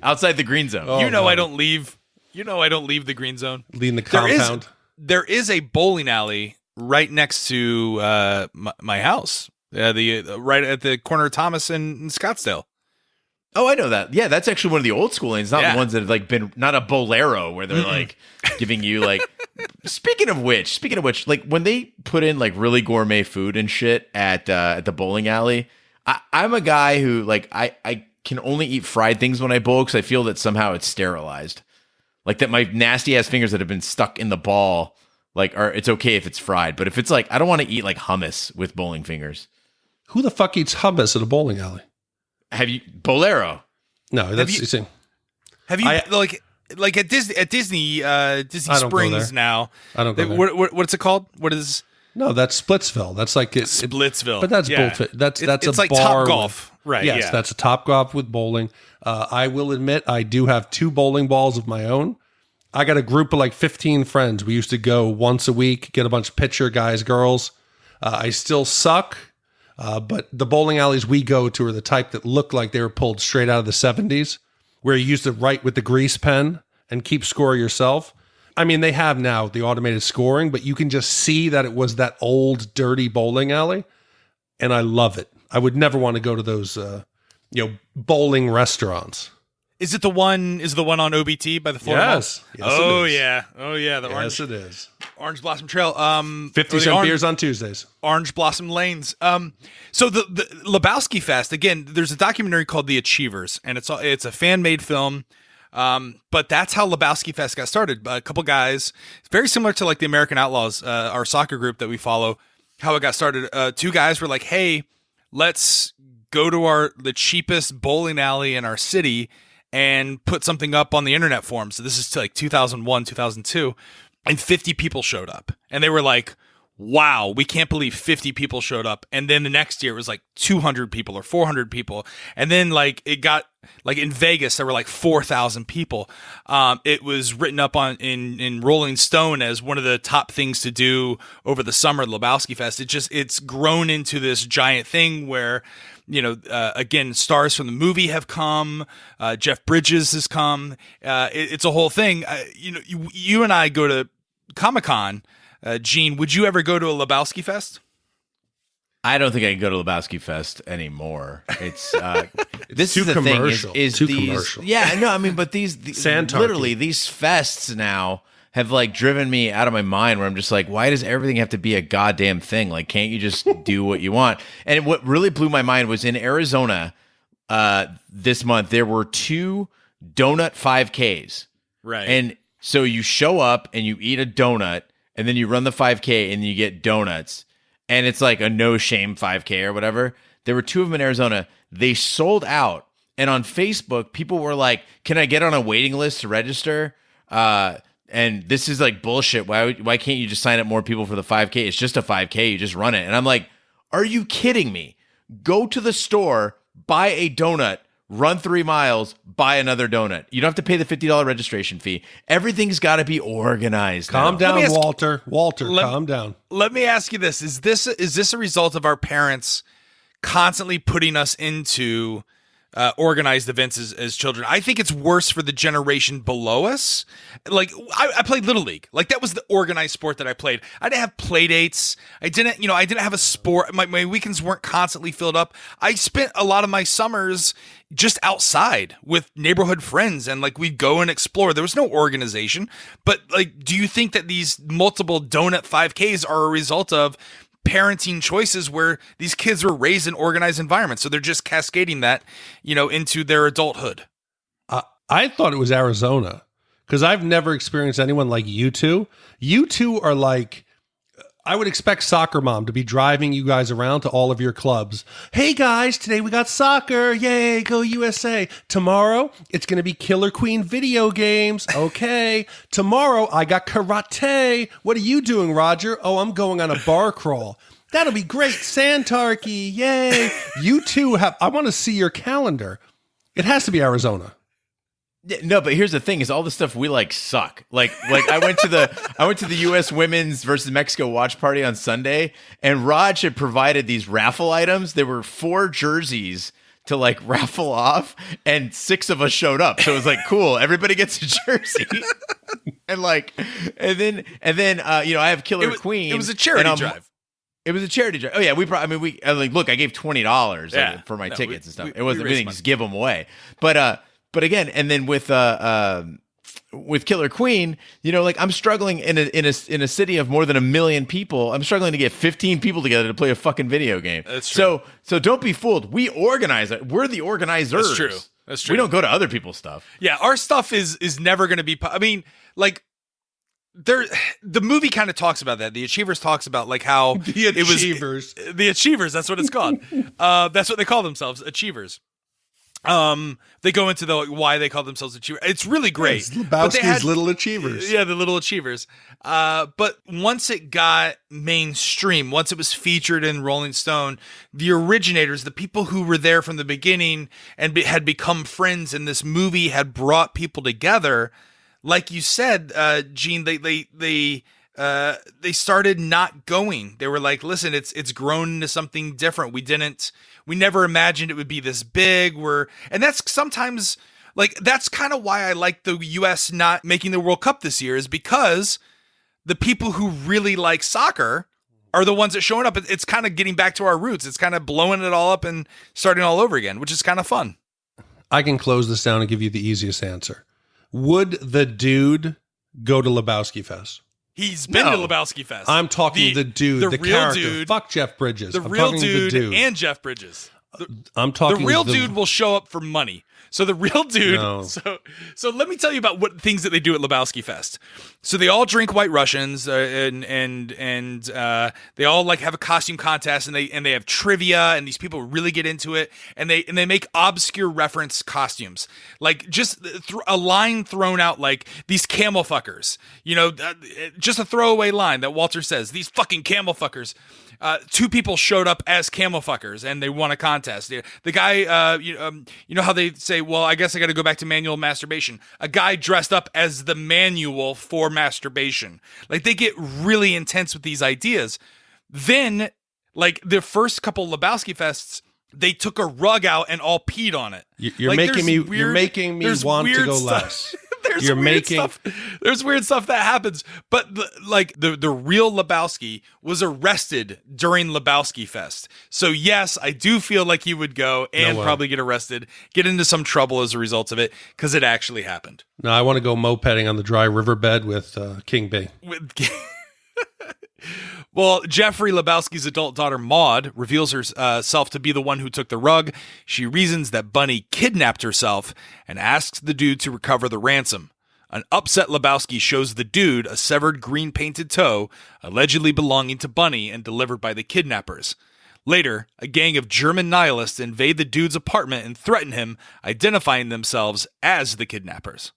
outside the green zone. I don't leave. I don't leave the green zone. Leaving the compound. There is a bowling alley right next to my house. Right at the corner of Thomas and Scottsdale. Oh, I know that. Yeah, that's actually one of the old school lanes, not the ones that have like been not a bolero where they're like giving you like. Speaking of which, like when they put in like really gourmet food and shit at the bowling alley, I'm a guy who like I can only eat fried things when I bowl because I feel that somehow it's sterilized, like that my nasty ass fingers that have been stuck in the ball, like it's okay if it's fried, but if it's like I don't want to eat like hummus with bowling fingers. Who the fuck eats hummus at a bowling alley? Have you bolero? No, that's have you like at Disney Springs now? I don't go there. What's it called? What is? No, that's Splitsville. That's like Splitsville. But that's bullshit. That's it's a like bar Top Golf, right? Yes, yeah. That's a Top Golf with bowling. I will admit I do have 2 bowling balls of my own. I got a group of like 15 friends. We used to go once a week, get a bunch of pitcher guys, girls. I still suck. But the bowling alleys we go to are the type that look like they were pulled straight out of the 70s, where you used to write with the grease pen and keep score yourself. I mean, they have now the automated scoring, but you can just see that it was that old, dirty bowling alley, and I love it. I would never want to go to those, bowling restaurants. Is it the one? Is the one on OBT by the Florida Mall? Yes. Oh yeah. Yes, it is. Orange Blossom Trail. 50-cent beers on Tuesdays. Orange Blossom Lanes. So the Lebowski Fest, again, there's a documentary called The Achievers, and it's a fan-made film But that's how Lebowski Fest got started. A couple guys, very similar to like the American Outlaws, our soccer group that we follow, how it got started. Two guys were like, hey, let's go to the cheapest bowling alley in our city and put something up on the internet forum. So this is like 2001, 2002. And 50 people showed up. And they were like, wow, we can't believe 50 people showed up. And then the next year it was like 200 people or 400 people. And then like it got like in Vegas, there were like 4,000 people. It was written up in Rolling Stone as one of the top things to do over the summer at Lebowski Fest. It's grown into this giant thing where, again, stars from the movie have come. Jeff Bridges has come. It's a whole thing. You and I go to Comic-Con. Gene, would you ever go to a Lebowski Fest? I don't think I can go to Lebowski Fest anymore. It's this too is the commercial. Thing is too these, commercial. Yeah, no, I mean, but these literally these fests now have like driven me out of my mind where I'm just like, why does everything have to be a goddamn thing? Like, can't you just do what you want? And what really blew my mind was in Arizona this month, there were 2 donut 5Ks. Right. And so you show up and you eat a donut and then you run the 5K and you get donuts. And it's like a no shame 5K or whatever. There were 2 of them in Arizona. They sold out. And on Facebook, people were like, can I get on a waiting list to register? And this is like bullshit. Why can't you just sign up more people for the 5K? It's just a 5K. You just run it. And I'm like, are you kidding me? Go to the store, buy a donut, run 3 miles, buy another donut. You don't have to pay the $50 registration fee. Everything's got to be organized. Calm now. down, Walter. Calm down. Let me ask you this. Is this a result of our parents constantly putting us into organized events as children? I think it's worse for the generation below us. Like I played Little League. Like that was the organized sport that I played. I didn't have play dates. I didn't have a sport. My weekends weren't constantly filled up. I spent a lot of my summers just outside with neighborhood friends, and like we'd go and explore. There was no organization. But like, do you think that these multiple donut 5Ks are a result of parenting choices where these kids were raised in organized environments, so they're just cascading that, into their adulthood? I thought it was Arizona because I've never experienced anyone like you two. You two are like, I would expect Soccer Mom to be driving you guys around to all of your clubs. Hey guys, today we got soccer. Yay, go USA. Tomorrow, it's going to be Killer Queen video games. Okay. Tomorrow, I got karate. What are you doing, Roger? Oh, I'm going on a bar crawl. That'll be great. Santarchy. Yay. You two I want to see your calendar. It has to be Arizona. No, but here's the thing: is all the stuff we like suck. Like I went to the U.S. Women's versus Mexico watch party on Sunday, and Raj had provided these raffle items. There were 4 jerseys to like raffle off, and 6 of us showed up. So it was like, cool, everybody gets a jersey. and then I have Killer Queen. It was a charity drive. It was a charity drive. Oh yeah, look, I gave $20 for my tickets and stuff. It wasn't anything, just give them away. But again, and then with Killer Queen, I'm struggling in a city of more than 1 million people. I'm struggling to get 15 people together to play a fucking video game. That's true. So don't be fooled. We organize it. We're the organizers. That's true. We don't go to other people's stuff. Yeah, our stuff is never going to be. I mean, like. The movie kind of talks about that. The Achievers talks about like how the Achievers. The Achievers, that's what it's called. That's what they call themselves, Achievers. They go into why they call themselves Achievers. It's really great. It's Lebowski's Little Achievers. Yeah, the Little Achievers. But once it got mainstream, once it was featured in Rolling Stone, the originators, the people who were there from the beginning and had become friends, and this movie had brought people together. Like you said, Gene, they started not going. They were like, listen, it's grown into something different. We never imagined it would be this big. And that's sometimes like, that's kind of why I like the US not making the World Cup this year, is because the people who really like soccer are the ones that showing up. It's kind of getting back to our roots. It's kind of blowing it all up and starting all over again, which is kind of fun. I can close this down and give you the easiest answer. Would the dude go to Lebowski Fest? He's been to Lebowski Fest. I'm talking the dude, the real character. Dude, fuck Jeff Bridges. The real dude and Jeff Bridges. I'm talking the real dude will show up for money. So the real dude. No. So let me tell you about what things that they do at Lebowski Fest. So they all drink White Russians, and they all like have a costume contest, and they have trivia, and these people really get into it, and they make obscure reference costumes, like just a line thrown out like these camel fuckers, just a throwaway line that Walter says, these fucking camel fuckers. Two people showed up as camel fuckers and they won a contest. The guy, you know how they say, well, I guess I got to go back to manual masturbation. A guy dressed up as the manual for masturbation. Like they get really intense with these ideas. Then, like the first couple Lebowski Fests, they took a rug out and all peed on it. You're making me want to go less. There's weird stuff that happens, but the real Lebowski was arrested during Lebowski Fest. So yes, I do feel like he would go and probably get arrested, get into some trouble as a result of it, because it actually happened. No, I want to go mopeding on the dry riverbed with King B. Well, Jeffrey Lebowski's adult daughter, Maude, reveals herself to be the one who took the rug. She reasons that Bunny kidnapped herself and asks the dude to recover the ransom. An upset Lebowski shows the dude a severed green-painted toe, allegedly belonging to Bunny and delivered by the kidnappers. Later, a gang of German nihilists invade the dude's apartment and threaten him, identifying themselves as the kidnappers.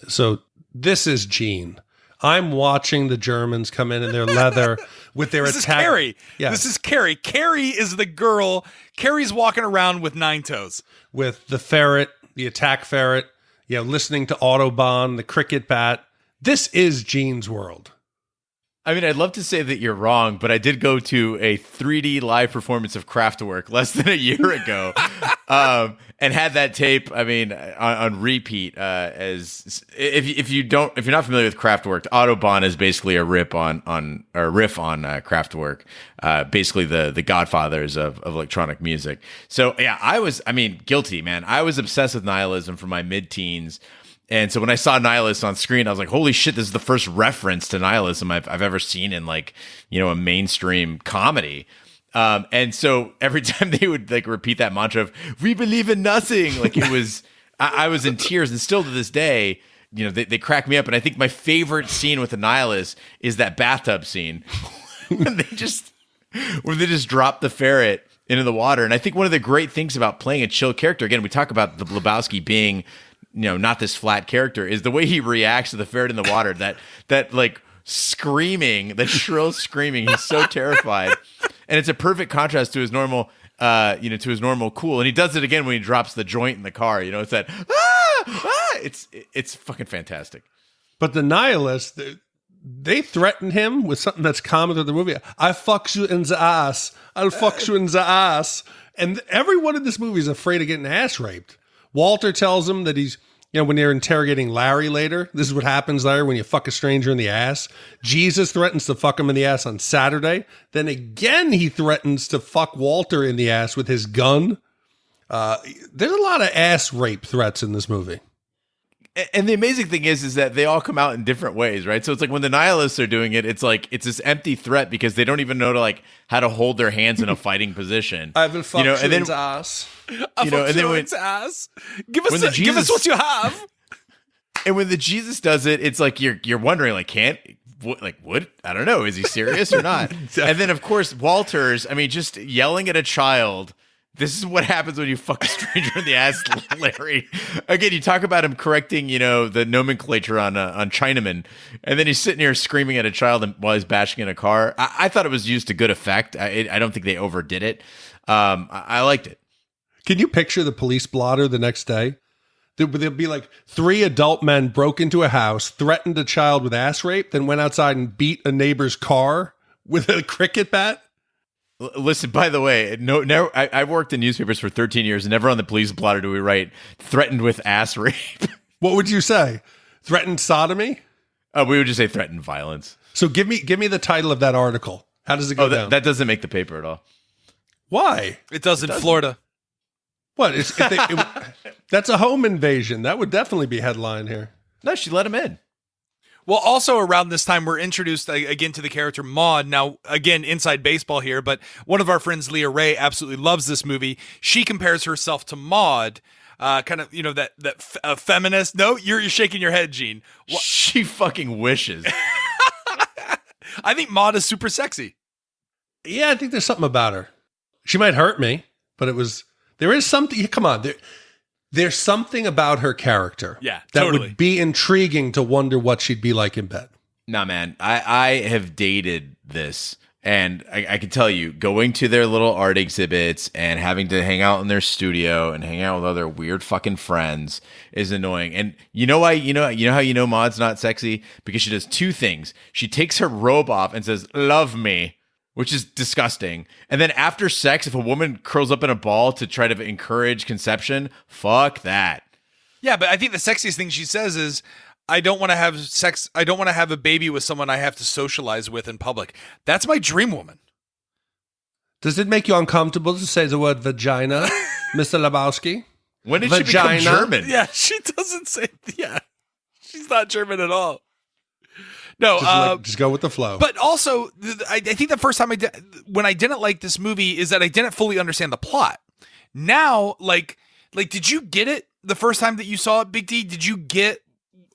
So this is Gene. I'm watching the Germans come in their leather with their this attack. Is Carrie. Yeah. This is Carrie. Carrie is the girl. Carrie's walking around with 9 toes. With the ferret, the attack ferret, listening to Autobahn, the cricket bat. This is Gene's world. I mean, I'd love to say that you're wrong, but I did go to a 3D live performance of Kraftwerk less than a year ago, and had that tape. I mean, on repeat. As if you're not familiar with Kraftwerk, Autobahn is basically a riff on Kraftwerk, basically the godfathers of electronic music. So yeah, I was guilty, man. I was obsessed with nihilism from my mid-teens. And so when I saw nihilists on screen, I was like, holy shit, this is the first reference to nihilism I've ever seen in a mainstream comedy. And so every time they would repeat that mantra of, we believe in nothing, it was, I was in tears. And still to this day, they crack me up. And I think my favorite scene with the nihilists is that bathtub scene when they just drop the ferret into the water. And I think one of the great things about playing a chill character, again, we talk about the Lebowski being not this flat character, is the way he reacts to the ferret in the water, that screaming, that shrill screaming. He's so terrified. And it's a perfect contrast to his normal, cool. And he does it again when he drops the joint in the car. It's that, it's fucking fantastic. But the nihilists, they threaten him with something that's common to the movie. I fucks you in the ass. I'll fuck you in the ass. And everyone in this movie is afraid of getting ass raped. Walter tells him that he's, when they're interrogating Larry later, this is what happens, Larry, when you fuck a stranger in the ass. Jesus threatens to fuck him in the ass on Saturday. Then again, he threatens to fuck Walter in the ass with his gun. There's a lot of ass rape threats in this movie. And the amazing thing is that they all come out in different ways, right? So it's like when the nihilists are doing it, it's this empty threat because they don't even know how to hold their hands in a fighting position. I will fuck you in the ass. I fuck you in the ass. Give us what you have. And when the Jesus does it, it's like you're wondering, what? I don't know. Is he serious or not? And then of course Walters, just yelling at a child. This is what happens when you fuck a stranger in the ass, Larry. Again, you talk about him correcting, the nomenclature on Chinaman, and then he's sitting here screaming at a child while he's bashing in a car. I thought it was used to good effect. I don't think they overdid it. I liked it. Can you picture the police blotter the next day? There'll be 3 adult men broke into a house, threatened a child with ass rape, then went outside and beat a neighbor's car with a cricket bat? Listen, by the way, no, I've worked in newspapers for 13 years, and never on the police blotter do we write threatened with ass rape. What would you say? Threatened sodomy? We would just say threatened violence. So give me the title of that article. How does it go down? That doesn't make the paper at all. Why? It does in Florida. What? That's a home invasion. That would definitely be headline here. No, she let him in. Well, also around this time, we're introduced again to the character Maude. Now, again, inside baseball here, but one of our friends, Leah Ray, absolutely loves this movie. She compares herself to Maude kind of, feminist. No, you're shaking your head, Gene. She fucking wishes. I think Maud is super sexy. Yeah, I think there's something about her. She might hurt me, but there is something. Come on, there's something about her character. Yeah, that totally. would be intriguing to wonder what she'd be like in bed. Nah, man, I have dated this. And I can tell you, going to their little art exhibits and having to hang out in their studio and hang out with other weird fucking friends is annoying. And you know why? You know how you know Maud's not sexy? Because she does two things. She takes her robe off and says, "Love me," which is disgusting. And then after sex, if a woman curls up in a ball to try to encourage conception, fuck that. Yeah, but I think the sexiest thing she says is, I don't want to have sex. I don't want to have a baby with someone I have to socialize with in public. That's my dream woman. Does it make you uncomfortable to say the word vagina, Mr. Lebowski? When did she become German? Yeah, she doesn't say. Yeah, she's not German at all. No, just go with the flow. But also, I think the first time when I didn't like this movie is that I didn't fully understand the plot. Now, like, did you get it the first time that you saw it, Big D? Did you get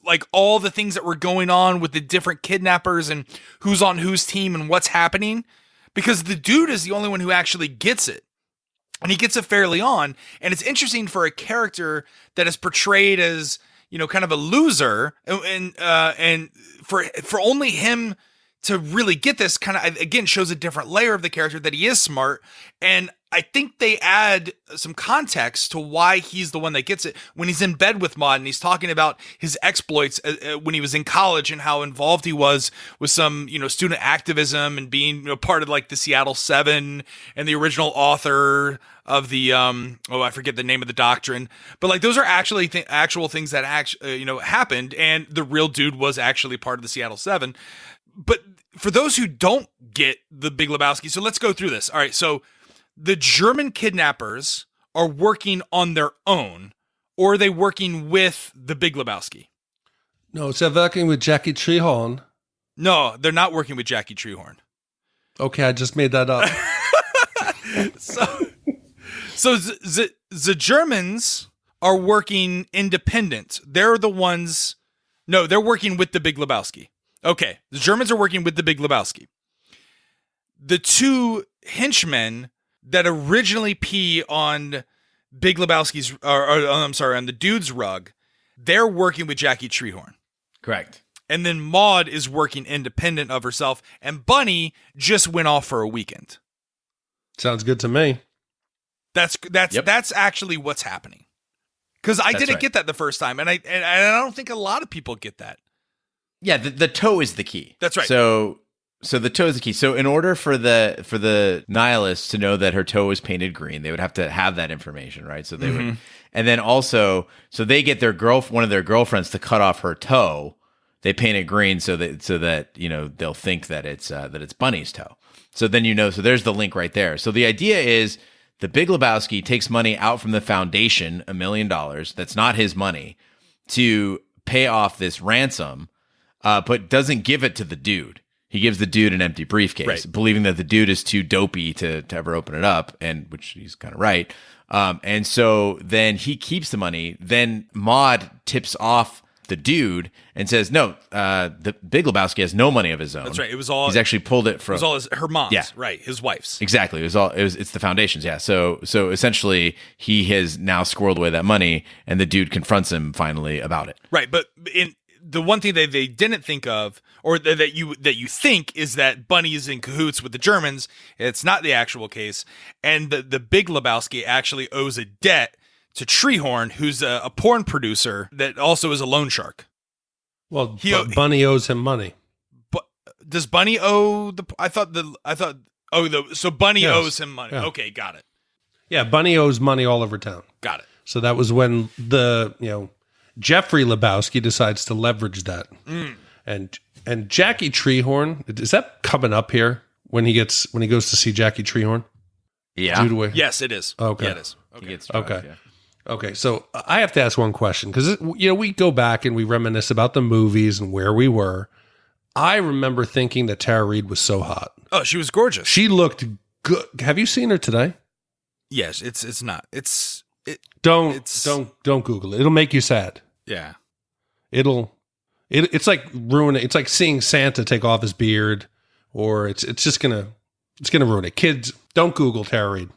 like all the things that were going on with the different kidnappers and who's on whose team and what's happening? Because the dude is the only one who actually gets it. And he gets it fairly on. And it's interesting for a character that is portrayed as, kind of a loser and for only him to really get this kind of, again, shows a different layer of the character that he is smart. And I think they add some context to why he's the one that gets it when he's in bed with Maud and he's talking about his exploits when he was in college and how involved he was with some, student activism and being part of like the Seattle 7 and the original author of the, I forget the name of the doctrine, but like those are actually actual things that happened. And the real dude was actually part of the Seattle 7. But for those who don't get the Big Lebowski, so let's go through this. All right. So the German kidnappers are working on their own, or are they working with the Big Lebowski? No, they're working with Jackie Treehorn. No, they're not working with Jackie Treehorn. Okay, I just made that up. So the Germans are working independent. They're the ones. No, they're working with the Big Lebowski. Okay, the Germans are working with the Big Lebowski. The two henchmen that originally pee on Big Lebowski's, on the dude's rug, they're working with Jackie Treehorn. Correct. And then Maud is working independent of herself, and Bunny just went off for a weekend. Sounds good to me. That's actually what's happening. Because I didn't get that the first time, and I don't think a lot of people get that. Yeah, the toe is the key. That's right. So the toe is the key. So in order for the nihilists to know that her toe was painted green, they would have to have that information, right? So they would, and then also, so they get one of their girlfriends to cut off her toe. They paint it green so that they'll think that it's Bunny's toe. So then so there's the link right there. So the idea is the Big Lebowski takes money out from the foundation, $1 million. That's not his money, to pay off this ransom, but doesn't give it to the dude. He gives the dude an empty briefcase, right, believing that the dude is too dopey to ever open it up, and which he's kind of right. And so then he keeps the money. Then Maud tips off the dude and says, "No, the Big Lebowski has no money of his own." That's right. It was all he's actually pulled it from. It was all her mom's. Yeah, right. His wife's. Exactly. It's the foundation's. Yeah. So essentially, he has now squirreled away that money, and the dude confronts him finally about it. Right, but the one thing that they didn't think of, or that you think, is that Bunny is in cahoots with the Germans. It's not the actual case, and the Big Lebowski actually owes a debt to Treehorn, who's a porn producer that also is a loan shark. Well, Bunny owes him money. But does Bunny owe the? So Bunny owes him money. Yeah. Okay, got it. Yeah, Bunny owes money all over town. Got it. So that was when Jeffrey Lebowski decides to leverage that. And Jackie Treehorn, is that coming up here when he goes to see Jackie Treehorn? Yeah. Yes, it is. Okay. Yeah, it is. Okay. He gets drugged, okay. Yeah. Okay. So I have to ask one question, because we go back and we reminisce about the movies and where we were. I remember thinking that Tara Reid was so hot. Oh, she was gorgeous. She looked good. Have you seen her today? Yes, it's not. It's Don't Google it. It'll make you sad. Yeah. It's like ruin it. It's like seeing Santa take off his beard, or it's gonna ruin it. Kids, don't Google Tara Reid.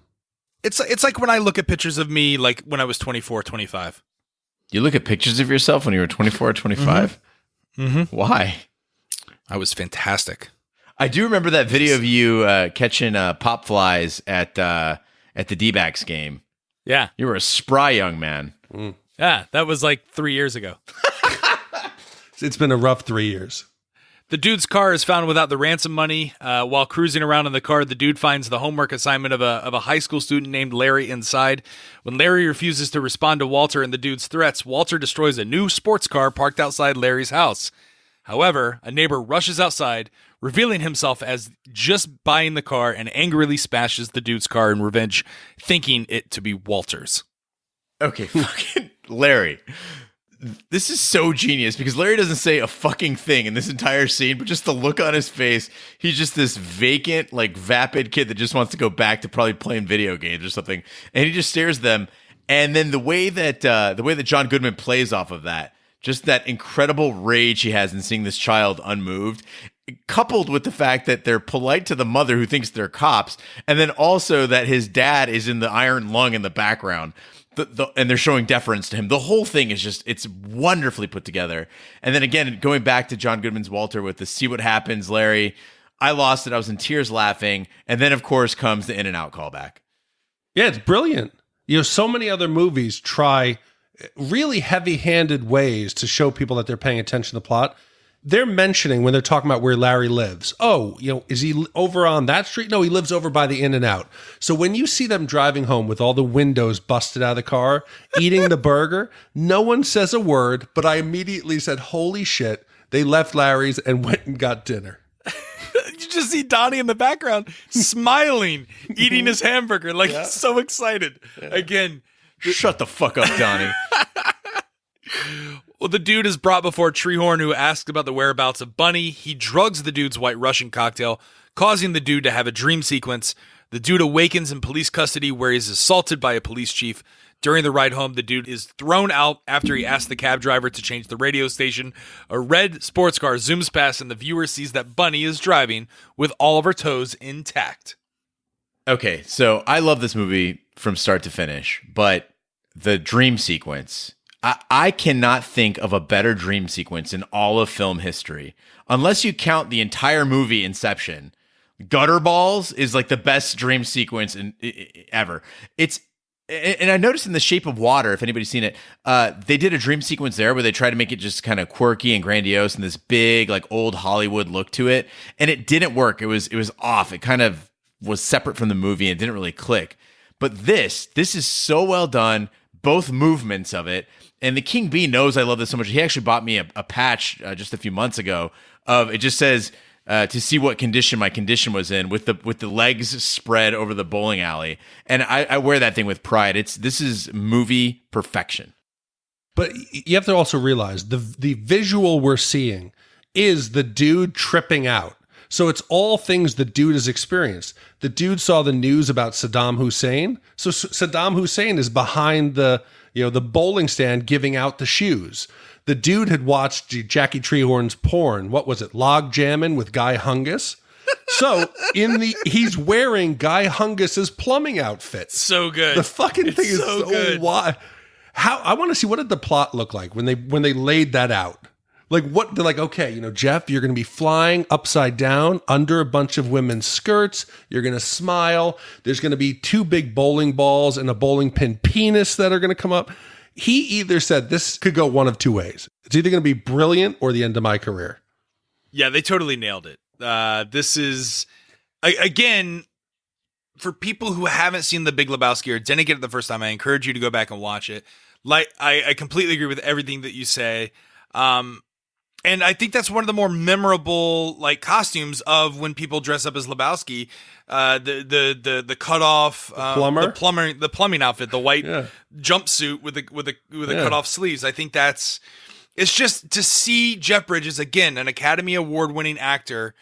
It's like when I look at pictures of me, like when I was 24, 25. You look at pictures of yourself when you were 24 or 25? Mm-hmm. Why? I was fantastic. I do remember that video of you catching pop flies at the D-backs game. Yeah. You were a spry young man. Mm. Yeah, that was like 3 years ago. It's been a rough 3 years. The dude's car is found without the ransom money. While cruising around in the car, the dude finds the homework assignment of a high school student named Larry inside. When Larry refuses to respond to Walter and the dude's threats, Walter destroys a new sports car parked outside Larry's house. However, a neighbor rushes outside, revealing himself as just buying the car, and angrily smashes the dude's car in revenge, thinking it to be Walter's. Okay, fucking Larry. This is so genius because Larry doesn't say a fucking thing in this entire scene, but just the look on his face, he's just this vacant, like vapid kid that just wants to go back to probably playing video games or something. And he just stares at them. And then the way that John Goodman plays off of that, just that incredible rage he has in seeing this child unmoved, coupled with the fact that they're polite to the mother who thinks they're cops, and then also that his dad is in the iron lung in the background. And they're showing deference to him. The whole thing is just, it's wonderfully put together. And then again, going back to John Goodman's Walter with the see what happens, Larry, I lost it. I was in tears laughing. And then, of course, comes the In-N-Out callback. Yeah, it's brilliant. So many other movies try really heavy-handed ways to show people that they're paying attention to the plot. They're mentioning when they're talking about where Larry lives. Oh, is he over on that street? No, he lives over by the In-N-Out. So when you see them driving home with all the windows busted out of the car, eating the burger, no one says a word, but I immediately said, holy shit, they left Larry's and went and got dinner. You just see Donnie in the background smiling, eating his hamburger, like he's so excited. Yeah. Again, shut the fuck up, Donnie. Well, the dude is brought before Treehorn, who asks about the whereabouts of Bunny. He drugs the dude's White Russian cocktail, causing the dude to have a dream sequence. The dude awakens in police custody, where he's assaulted by a police chief. During the ride home, the dude is thrown out after he asks the cab driver to change the radio station. A red sports car zooms past, and the viewer sees that Bunny is driving with all of her toes intact. Okay, so I love this movie from start to finish, but the dream sequence... I cannot think of a better dream sequence in all of film history. Unless you count the entire movie Inception. Gutter Balls is like the best dream sequence ever. And I noticed in The Shape of Water, if anybody's seen it, they did a dream sequence there where they tried to make it just kind of quirky and grandiose and this big like old Hollywood look to it. And it didn't work. It was off. It kind of was separate from the movie and didn't really click. But this is so well done. Both movements of it. And the King Bee knows I love this so much. He actually bought me a patch just a few months ago of it just says to see what condition my condition was in with the legs spread over the bowling alley. And I wear that thing with pride. This is movie perfection. But you have to also realize the visual we're seeing is the dude tripping out. So it's all things the dude has experienced. The dude saw the news about Saddam Hussein. So Saddam Hussein is behind the bowling stand giving out the shoes. The dude had watched Jackie Treehorn's porn. What was it? Log jamming with Guy Hungus. So he's wearing Guy Hungus's plumbing outfit. So good. The fucking thing is so good. Why? How I want to see, what did the plot look like when they laid that out? Like, what they're like, okay, Jeff, you're going to be flying upside down under a bunch of women's skirts. You're going to smile. There's going to be two big bowling balls and a bowling pin penis that are going to come up. He either said this could go one of two ways. It's either going to be brilliant or the end of my career. Yeah, they totally nailed it. This is, again, for people who haven't seen The Big Lebowski or didn't get it the first time, I encourage you to go back and watch it. Like, I completely agree with everything that you say. And I think that's one of the more memorable costumes of when people dress up as Lebowski. The cutoff the plumbing outfit, the white jumpsuit with the cut off sleeves. I think it's just to see Jeff Bridges, again, an Academy Award winning actor,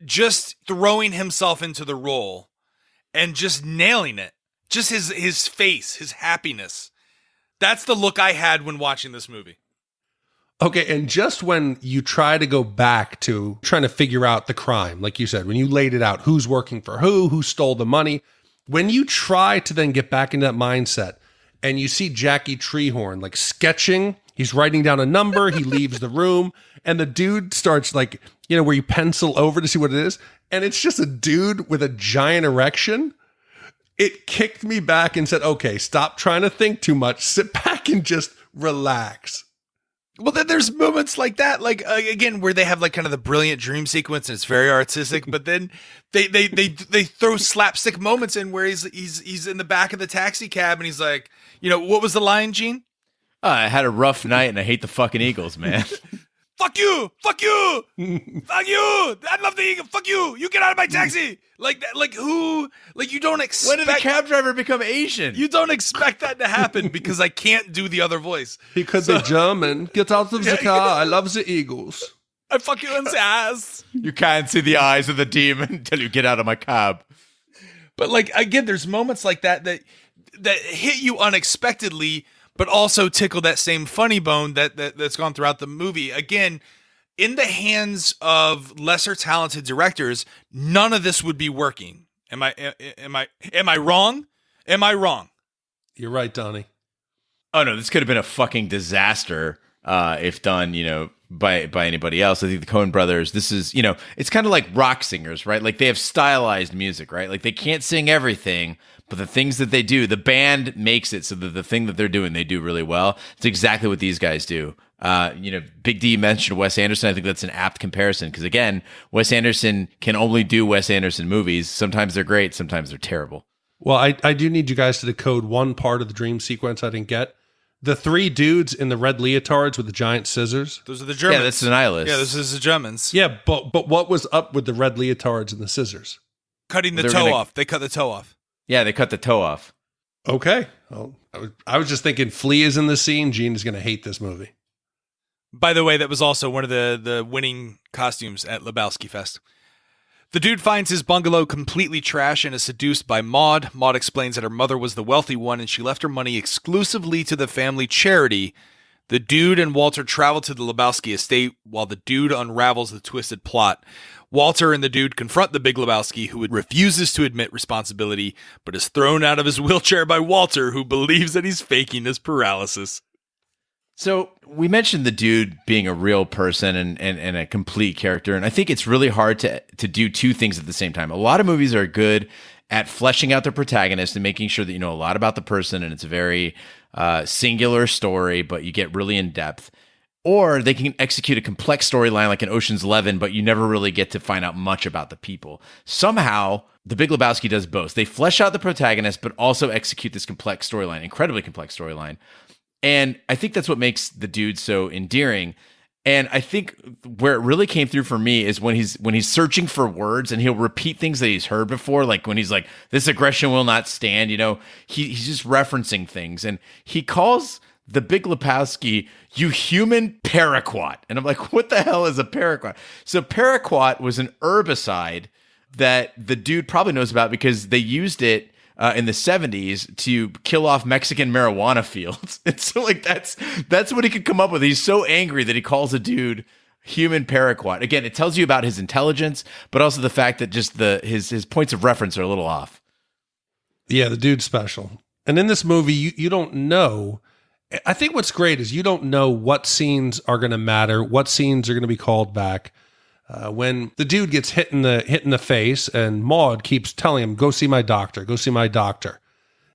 just throwing himself into the role and just nailing it. Just his face, his happiness. That's the look I had when watching this movie. Okay, and just when you try to go back to trying to figure out the crime, like you said, when you laid it out, who's working for who stole the money, when you try to then get back into that mindset and you see Jackie Treehorn like sketching, he's writing down a number, he leaves the room, and the dude starts like, where you pencil over to see what it is, and it's just a dude with a giant erection. It kicked me back and said, okay, stop trying to think too much, sit back and just relax. Well, then there's moments like that, like again, where they have like kind of the brilliant dream sequence and it's very artistic, but then they throw slapstick moments in where he's in the back of the taxi cab and he's like, what was the line, Gene? I had a rough night and I hate the fucking Eagles, man. Fuck you! Fuck you! Fuck you! I love the Eagles. Fuck you! You get out of my taxi! Like that, like who? Like you don't expect. When did the cab driver become Asian? You don't expect that to happen because I can't do the other voice. Because the German, get out of the car. I love the Eagles. I fuck you in the ass. You can't see the eyes of the demon until you get out of my cab. But like again, there's moments like that hit you unexpectedly, but also tickle that same funny bone that's gone throughout the movie. Again, in the hands of lesser talented directors, none of this would be working. Am I wrong? Am I wrong? You're right, Donnie. Oh no, this could have been a fucking disaster if done, by anybody else. I think the Coen brothers, this is, it's kind of like rock singers, right? Like they have stylized music, right? Like they can't sing everything, but the things that they do, the band makes it so that the thing that they're doing, they do really well. It's exactly what these guys do. Big D mentioned Wes Anderson. I think that's an apt comparison because again, Wes Anderson can only do Wes Anderson movies. Sometimes they're great, sometimes they're terrible. Well, I do need you guys to decode one part of the dream sequence I didn't get. The three dudes in the red leotards with the giant scissors. Those are the Germans. Yeah, that's the nihilists. Yeah, this is the Germans. Yeah, but what was up with the red leotards and the scissors? Cutting the toe off. They cut the toe off. Yeah, they cut the toe off. Okay. Well, I was just thinking Flea is in the scene. Gene is going to hate this movie. By the way, that was also one of the winning costumes at Lebowski Fest. The dude finds his bungalow completely trash and is seduced by Maud. Maud explains that her mother was the wealthy one and she left her money exclusively to the family charity. The dude and Walter travel to the Lebowski estate while the dude unravels the twisted plot. Walter and the dude confront the Big Lebowski, who refuses to admit responsibility, but is thrown out of his wheelchair by Walter, who believes that he's faking his paralysis. So we mentioned the dude being a real person and a complete character, and I think it's really hard to do two things at the same time. A lot of movies are good at fleshing out the protagonist and making sure that you know a lot about the person, and it's a very singular story, but you get really in depth. Or they can execute a complex storyline like in Ocean's 11, but you never really get to find out much about the people. Somehow, The Big Lebowski does both. They flesh out the protagonist, but also execute this complex storyline, incredibly complex storyline. And I think that's what makes the dude so endearing. And I think where it really came through for me is when he's searching for words and he'll repeat things that he's heard before, like when he's like, "This aggression will not stand," he's just referencing things. And he calls the Big Lebowski, "You human paraquat." And I'm like, what the hell is a paraquat? So paraquat was an herbicide that the dude probably knows about because they used it in the 70s to kill off Mexican marijuana fields. And so like that's what he could come up with. He's so angry that he calls a dude human paraquat. Again, it tells you about his intelligence, but also the fact that just his points of reference are a little off. Yeah, the dude's special. And in this movie, you don't know. I think what's great is you don't know what scenes are going to matter, what scenes are going to be called back. When the dude gets hit in the face and Maud keeps telling him, "Go see my doctor, go see my doctor."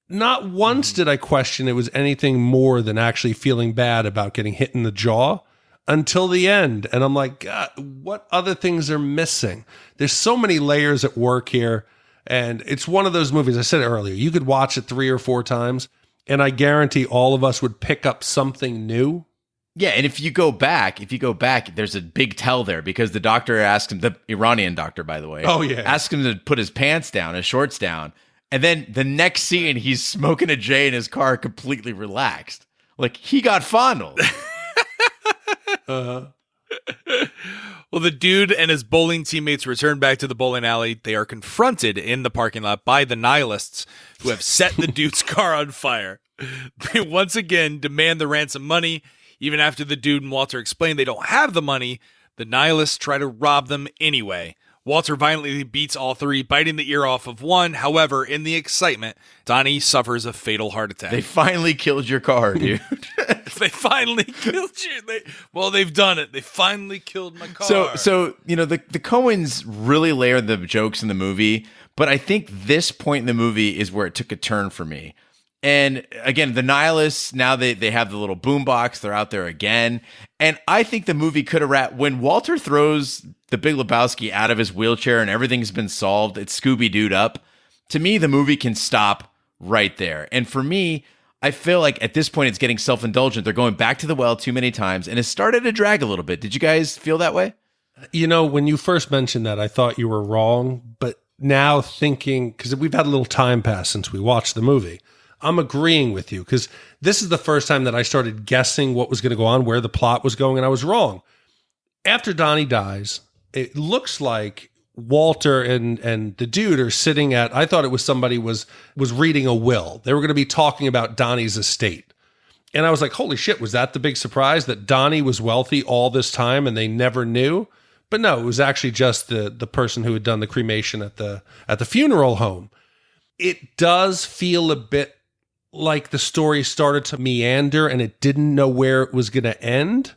Not once did I question it was anything more than actually feeling bad about getting hit in the jaw until the end. And I'm like, God, what other things are missing? There's so many layers at work here. And it's one of those movies, I said it earlier, you could watch it 3 or 4 times. And I guarantee all of us would pick up something new. Yeah, and if you go back, there's a big tell there because the doctor asked him, the Iranian doctor, by the way, asked him to put his pants down, his shorts down. And then the next scene, he's smoking a J in his car, completely relaxed. Like, he got fondled. Well, the dude and his bowling teammates return back to the bowling alley. They are confronted in the parking lot by the nihilists who have set the dude's car on fire. They once again demand the ransom money. Even after the dude and Walter explain they don't have the money, the nihilists try to rob them anyway. Walter violently beats all three, biting the ear off of one. However, in the excitement, Donnie suffers a fatal heart attack. They finally killed your car, dude. They finally killed you. They've done it. They finally killed my car. So the Coens really layer the jokes in the movie, but I think this point in the movie is where it took a turn for me. And again, the nihilists, now they have the little boombox. They're out there again. And I think the movie could have wrapped when Walter throws the Big Lebowski out of his wheelchair and everything's been solved. It's Scooby-Doo'd up. To me, the movie can stop right there. And for me, I feel like at this point, it's getting self-indulgent. They're going back to the well too many times, and it started to drag a little bit. Did you guys feel that way? When you first mentioned that, I thought you were wrong. But now thinking, because we've had a little time pass since we watched the movie, I'm agreeing with you, because this is the first time that I started guessing what was going to go on, where the plot was going, and I was wrong. After Donnie dies, it looks like Walter and the dude are sitting at, I thought it was somebody was reading a will. They were going to be talking about Donnie's estate. And I was like, holy shit, was that the big surprise, that Donnie was wealthy all this time and they never knew? But no, it was actually just the person who had done the cremation at the funeral home. It does feel a bit like the story started to meander and it didn't know where it was going to end.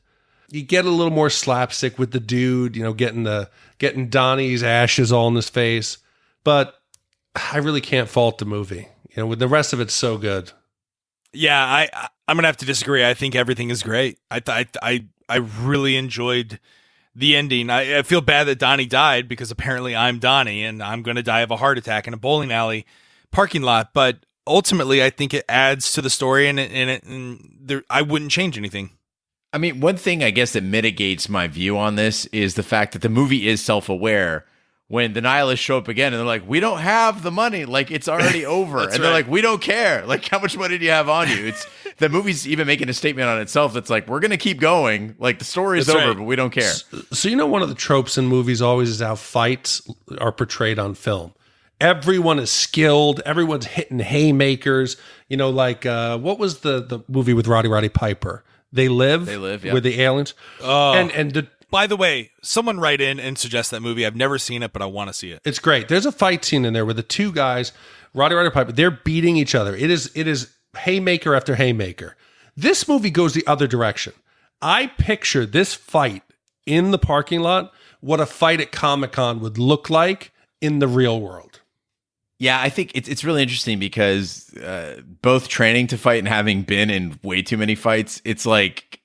You get a little more slapstick with the dude, getting Donnie's ashes all in his face. But I really can't fault the movie. With the rest of it's so good. Yeah, I'm gonna have to disagree. I think everything is great. I really enjoyed the ending. I feel bad that Donnie died, because apparently I'm Donnie and I'm gonna die of a heart attack in a bowling alley parking lot. But ultimately, I think it adds to the story, and I wouldn't change anything. I mean, one thing I guess that mitigates my view on this is the fact that the movie is self-aware. When the nihilists show up again and they're like, we don't have the money, like it's already over. And they're like, we don't care. Like, how much money do you have on you? It's the movie's even making a statement on itself that's like, we're going to keep going. Like, the story is over, but we don't care. So, one of the tropes in movies always is how fights are portrayed on film. Everyone is skilled. Everyone's hitting haymakers. What was the movie with Roddy Piper? They Live, yeah. With the aliens. By the way, someone write in and suggest that movie. I've never seen it, but I want to see it. It's great. There's a fight scene in there where the two guys, Roddy Piper, they're beating each other. It is haymaker after haymaker. This movie goes the other direction. I picture this fight in the parking lot, what a fight at Comic-Con would look like in the real world. Yeah, I think it's really interesting because both training to fight and having been in way too many fights, it's like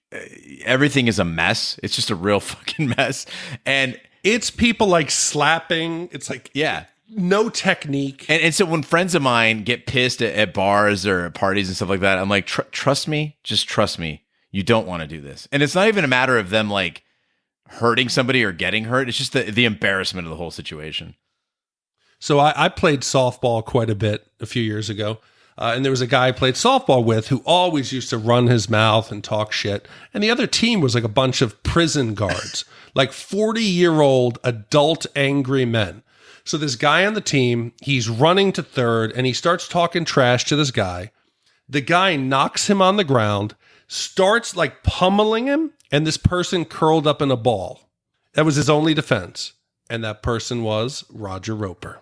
everything is a mess. It's just a real fucking mess. And it's people like slapping. It's like, yeah, no technique. And so when friends of mine get pissed at bars or at parties and stuff like that, I'm like, trust me, just trust me. You don't want to do this. And it's not even a matter of them like hurting somebody or getting hurt. It's just the embarrassment of the whole situation. So I played softball quite a bit a few years ago. And there was a guy I played softball with who always used to run his mouth and talk shit. And the other team was like a bunch of prison guards, like 40-year-old adult angry men. So this guy on the team, he's running to third and he starts talking trash to this guy. The guy knocks him on the ground, starts like pummeling him, and this person curled up in a ball. That was his only defense. And that person was Roger Roper.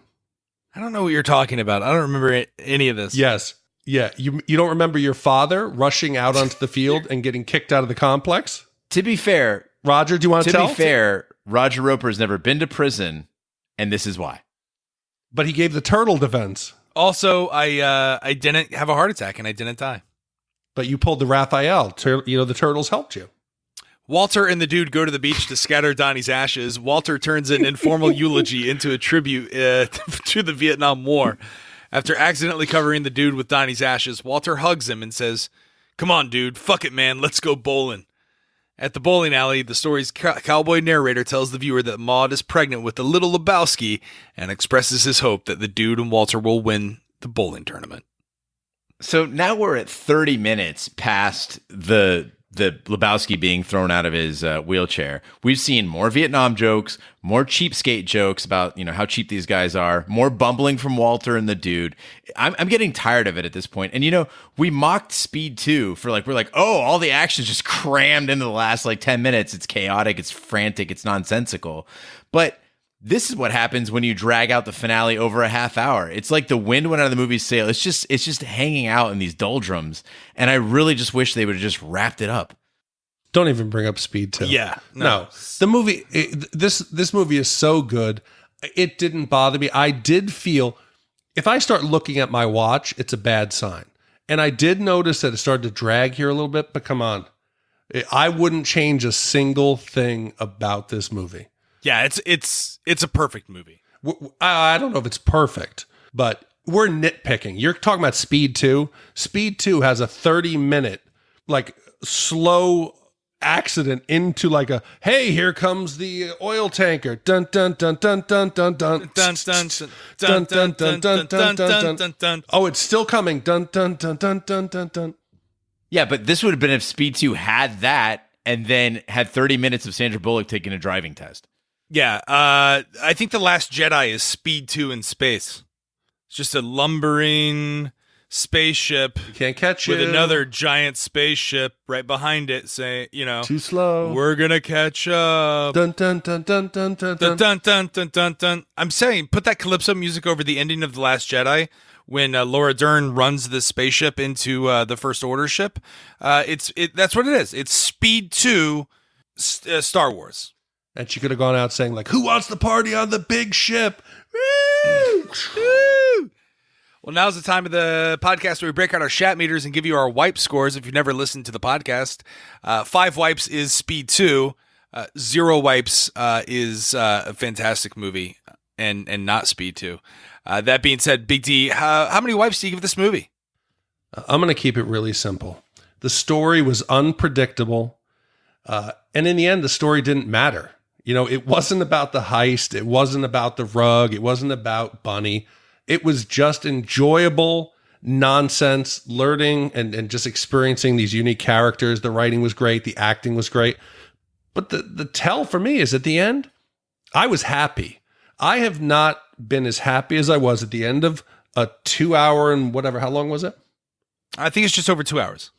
I don't know what you're talking about. I don't remember any of this. Yes. Yeah. You don't remember your father rushing out onto the field and getting kicked out of the complex? To be fair, Roger, do you want to tell? To be fair, Roger Roper has never been to prison, and this is why. But he gave the turtle defense. Also, I didn't have a heart attack and I didn't die. But you pulled the Raphael. The turtles helped you. Walter and the dude go to the beach to scatter Donnie's ashes. Walter turns an informal eulogy into a tribute to the Vietnam War. After accidentally covering the dude with Donnie's ashes, Walter hugs him and says, "Come on, dude. Fuck it, man. Let's go bowling." At the bowling alley, the story's cowboy narrator tells the viewer that Maude is pregnant with the little Lebowski and expresses his hope that the dude and Walter will win the bowling tournament. So now we're at 30 minutes past the the Lebowski being thrown out of his wheelchair. We've seen more Vietnam jokes, more cheapskate jokes about, how cheap these guys are, more bumbling from Walter and the dude. I'm getting tired of it at this point. And, we mocked Speed 2 for we're like, oh, all the action's just crammed into the last 10 minutes. It's chaotic, it's frantic, it's nonsensical. But this is what happens when you drag out the finale over a half hour. It's like the wind went out of the movie's sail. It's just hanging out in these doldrums. And I really just wish they would have just wrapped it up. Don't even bring up Speed 2. Yeah. No. The movie, this movie is so good. It didn't bother me. I did feel, if I start looking at my watch, it's a bad sign. And I did notice that it started to drag here a little bit, but come on. I wouldn't change a single thing about this movie. Yeah, it's a perfect movie. I don't know if it's perfect, but we're nitpicking. You're talking about Speed 2. Speed 2 has a 30-minute, slow accident into a, hey, here comes the oil tanker. Dun dun dun dun dun dun dun dun dun dun dun dun dun dun dun dun. Oh, it's still coming. Dun dun dun dun dun dun dun. Yeah, but this would have been if Speed 2 had that and then had 30 minutes of Sandra Bullock taking a driving test. Yeah, I think The Last Jedi is Speed 2 in space. It's just a lumbering spaceship. You can't catch with it. Another giant spaceship right behind it saying, too slow. We're going to catch up. Dun dun dun dun dun dun dun dun dun dun dun dun. I'm saying, put that Calypso music over the ending of The Last Jedi when Laura Dern runs the spaceship into the First Order ship. That's what it is. It's Speed 2 Star Wars. And she could have gone out saying, who wants the party on the big ship? Woo! Woo! Well, now's the time of the podcast where we break out our Shat meters and give you our wipe scores if you've never listened to the podcast. 5 wipes is Speed 2. 0 wipes is a fantastic movie and not Speed 2. That being said, Big D, how many wipes do you give this movie? I'm going to keep it really simple. The story was unpredictable. And in the end, the story didn't matter. It wasn't about the heist. It wasn't about the rug. It wasn't about Bunny. It was just enjoyable nonsense, learning and just experiencing these unique characters. The writing was great. The acting was great. But the tell for me is at the end, I was happy. I have not been as happy as I was at the end of a 2 hour and whatever. How long was it? I think it's just over 2 hours.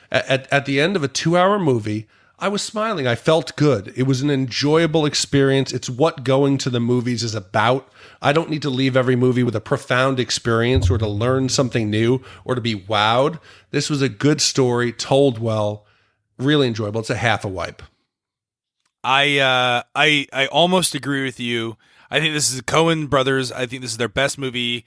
At the end of a 2 hour movie, I was smiling. I felt good. It was an enjoyable experience. It's what going to the movies is about. I don't need to leave every movie with a profound experience or to learn something new or to be wowed. This was a good story, told well, really enjoyable. It's a half a wipe. I almost agree with you. I think this is the Coen brothers. I think this is their best movie.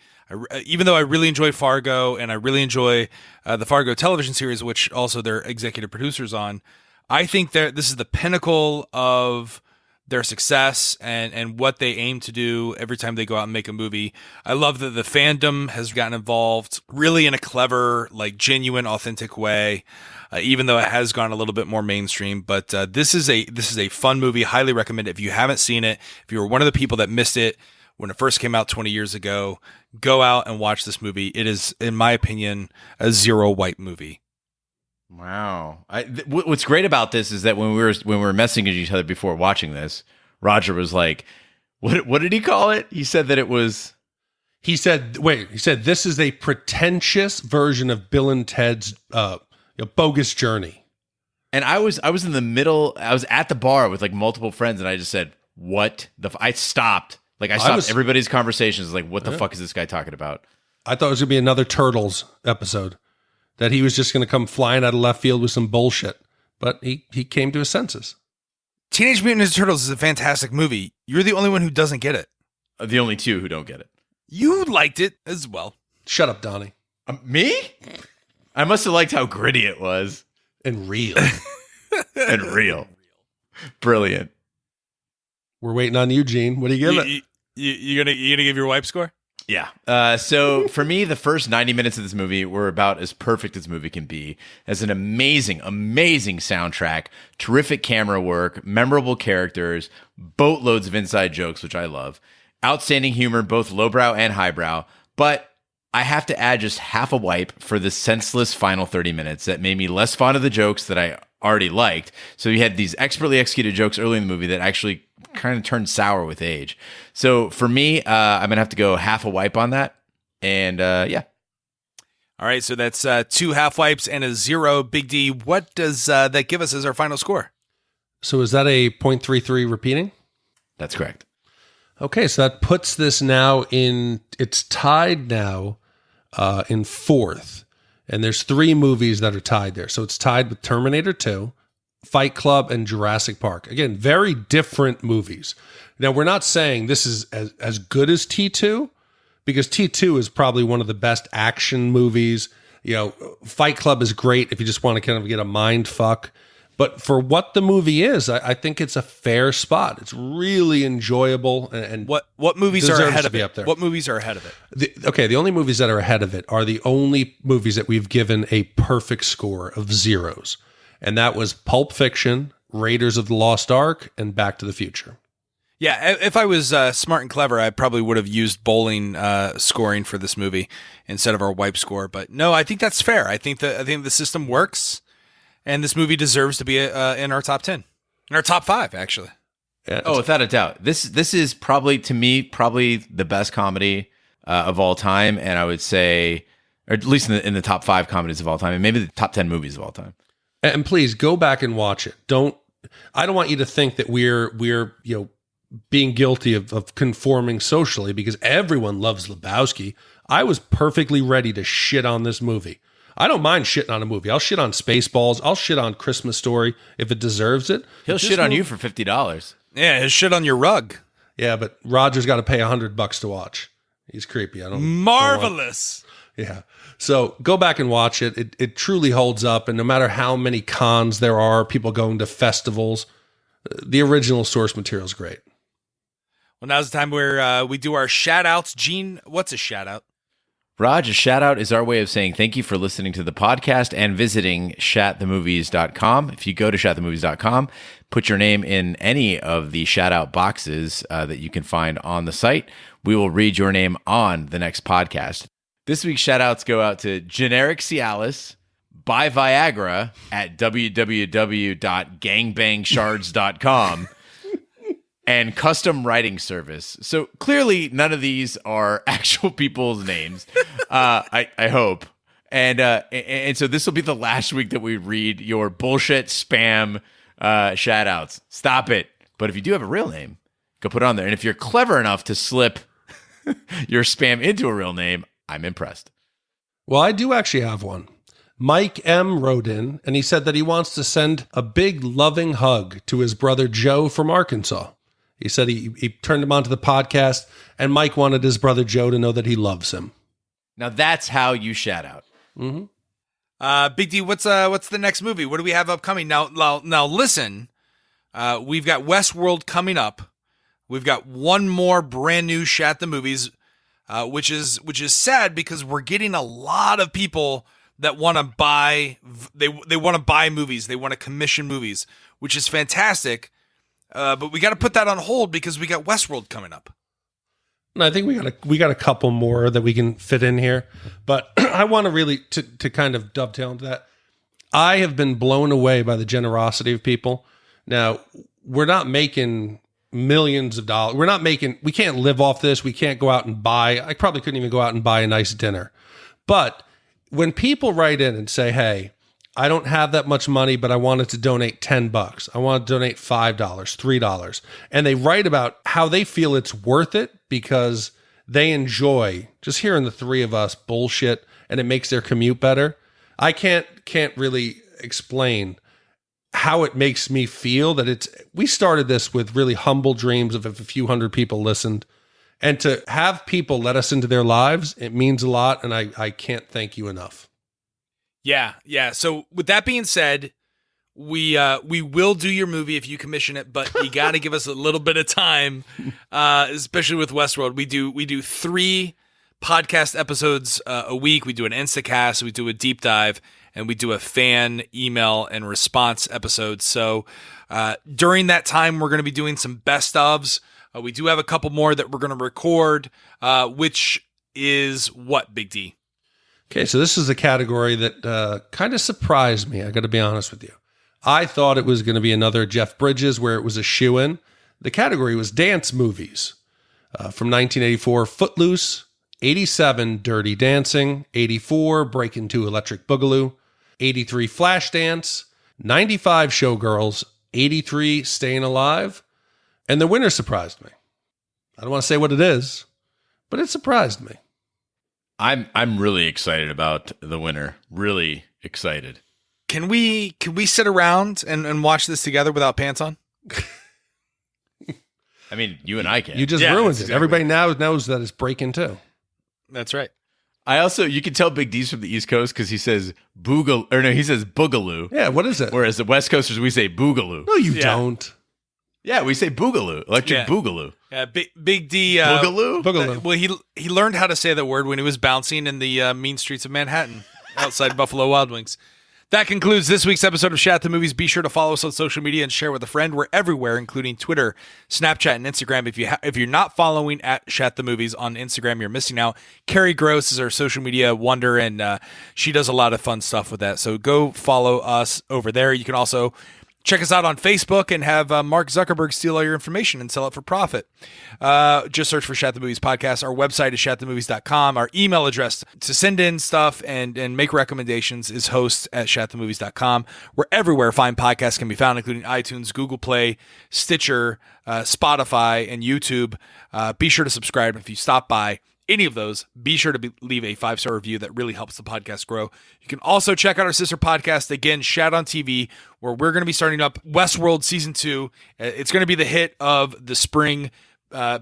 Even though I really enjoy Fargo and I really enjoy the Fargo television series, which also they're executive producers on, I think this is the pinnacle of their success and what they aim to do every time they go out and make a movie. I love that the fandom has gotten involved really in a clever, genuine, authentic way, even though it has gone a little bit more mainstream. But this is a fun movie. Highly recommend it. If you haven't seen it, if you were one of the people that missed it when it first came out 20 years ago, go out and watch this movie. It is, in my opinion, a 0 wipe movie. Wow. What's great about this is that when we were messaging each other before watching this, Roger was like, what did he call it? He said that it was... He said, this is a pretentious version of Bill and Ted's Bogus Journey. And I was in the middle, I was at the bar with multiple friends and I just said, what the... I stopped. I stopped everybody's conversations. What the fuck is this guy talking about? I thought it was going to be another Turtles episode. That he was just going to come flying out of left field with some bullshit. But he came to his senses. Teenage Mutant Ninja Turtles is a fantastic movie. You're the only one who doesn't get it. The only two who don't get it. You liked it as well. Shut up, Donnie. Me? I must have liked how gritty it was. And real. And real. Brilliant. We're waiting on you, Gene. What do you give it? You gonna give your wipe score? Yeah. So for me, the first 90 minutes of this movie were about as perfect as a movie can be. As an amazing, amazing soundtrack, terrific camera work, memorable characters, boatloads of inside jokes, which I love, outstanding humor, both lowbrow and highbrow. But I have to add just half a wipe for the senseless final 30 minutes that made me less fond of the jokes that I already liked. So you had these expertly executed jokes early in the movie that actually kind of turned sour with age. So for me, I'm going to have to go half a wipe on that. And yeah. All right, so that's 2 half wipes and a 0. Big D, what does that give us as our final score? So is that a 0.33 repeating? That's correct. Okay, so that puts this now it's tied now in 4th. And there's 3 movies that are tied there. So it's tied with Terminator 2, Fight Club, and Jurassic Park. Again, very different movies. Now, we're not saying this is as good as T2, because T2 is probably one of the best action movies. Fight Club is great if you just want to kind of get a mind fuck. But for what the movie is, I think it's a fair spot. It's really enjoyable. And what movies are ahead of it? Up there. What movies are ahead of it? The only movies that are ahead of it are the only movies that we've given a perfect score of 0s. And that was Pulp Fiction, Raiders of the Lost Ark, and Back to the Future. Yeah, if I was smart and clever, I probably would have used bowling scoring for this movie instead of our wipe score. But no, I think that's fair. I think the system works. And this movie deserves to be in our top 10, in our top 5, actually. Yeah, without a doubt. This is probably, to me, the best comedy of all time. And I would say, or at least in the top 5 comedies of all time, and maybe the top 10 movies of all time. And please go back and watch it. I don't want you to think that we're being guilty of conforming socially, because everyone loves Lebowski. I was perfectly ready to shit on this movie. I don't mind shitting on a movie. I'll shit on Spaceballs. I'll shit on Christmas Story if it deserves it. He'll shit on you for $50. Yeah, he'll shit on your rug. Yeah, but Roger's got to pay $100 to watch. He's creepy. Marvelous. Yeah. So go back and watch it. It truly holds up. And no matter how many cons there are, people going to festivals, the original source material is great. Well, now's the time where we do our shout outs. Gene, what's a shout out? Raj, a shout out is our way of saying thank you for listening to the podcast and visiting shatthemovies.com. If you go to shatthemovies.com, put your name in any of the shout out boxes that you can find on the site. We will read your name on the next podcast. This week's shout outs go out to Generic Cialis, Buy Viagra at www.gangbangshards.com. and Custom Writing Service. So clearly none of these are actual people's names. I hope. And so this will be the last week that we read your bullshit spam shout outs. Stop it. But if you do have a real name, go put it on there. And if you're clever enough to slip your spam into a real name, I'm impressed. Well, I do actually have one. Mike M. wrote in, and he said that he wants to send a big loving hug to his brother Joe from Arkansas. He said he turned him onto the podcast, and Mike wanted his brother Joe to know that he loves him. Now that's how you shout out. Mm-hmm. Big D, what's the next movie? What do we have upcoming? Now listen, we've got Westworld coming up. We've got one more brand new Shat the Movies, which is sad because we're getting a lot of people that want to buy. They want to buy movies. They want to commission movies, which is fantastic. But we got to put that on hold because we got Westworld coming up. And I think we got a couple more that we can fit in here, but I want to really to kind of dovetail into that. I have been blown away by the generosity of people. Now, we're not making millions of dollars. We can't live off this. We can't go out and buy. I probably couldn't even go out and buy a nice dinner. But when people write in and say, "Hey, I don't have that much money, but I wanted to donate $10. I want to donate $5, $3. And they write about how they feel it's worth it because they enjoy just hearing the three of us bullshit and it makes their commute better. I can't really explain how it makes me feel that we started this with really humble dreams of if a few hundred people listened, and to have people let us into their lives, it means a lot. And I can't thank you enough. Yeah. So with that being said, we will do your movie if you commission it, but you got to give us a little bit of time, especially with Westworld. We do 3 podcast episodes a week. We do an Instacast, we do a deep dive, and we do a fan email and response episode. So during that time, we're going to be doing some best ofs. We do have a couple more that we're going to record, which is what, Big D? Okay, so this is a category that kind of surprised me. I got to be honest with you. I thought it was going to be another Jeff Bridges where it was a shoo-in. The category was dance movies. From 1984, Footloose, 87, Dirty Dancing, 84, Breakin' 2 Electric Boogaloo, 83, Flashdance, 95, Showgirls, 83, Staying Alive, and the winner surprised me. I don't want to say what it is, but it surprised me. I'm really excited about the winner. Really excited. Can we sit around and watch this together without pants on? I mean, you and I can. You just ruined it. Exactly. Everybody now knows that it's Breakin' 2. That's right. You can tell Big D's from the East Coast because he says he says boogaloo. Yeah, what is it? Whereas the West Coasters, we say boogaloo. No, you don't. Yeah, we say boogaloo, electric boogaloo. Yeah, Big D. Boogaloo? Boogaloo. Well, he learned how to say that word when he was bouncing in the mean streets of Manhattan outside Buffalo Wild Wings. That concludes this week's episode of Shat the Movies. Be sure to follow us on social media and share with a friend. We're everywhere, including Twitter, Snapchat, and Instagram. If you're not following at Shat the Movies on Instagram, you're missing out. Carrie Gross is our social media wonder, and she does a lot of fun stuff with that. So go follow us over there. You can also check us out on Facebook and have Mark Zuckerberg steal all your information and sell it for profit. Just search for Shat the Movies Podcast. Our website is shatthemovies.com. Our email address to send in stuff and make recommendations is hosts@shatthemovies.com. We're everywhere fine podcasts can be found, including iTunes, Google Play, Stitcher, Spotify, and YouTube. Be sure to subscribe. If you stop by any of those, be sure to leave a 5-star review. That really helps the podcast grow. You can also check out our sister podcast, again, Shat on TV, where we're going to be starting up Westworld Season 2. It's going to be the hit of the spring.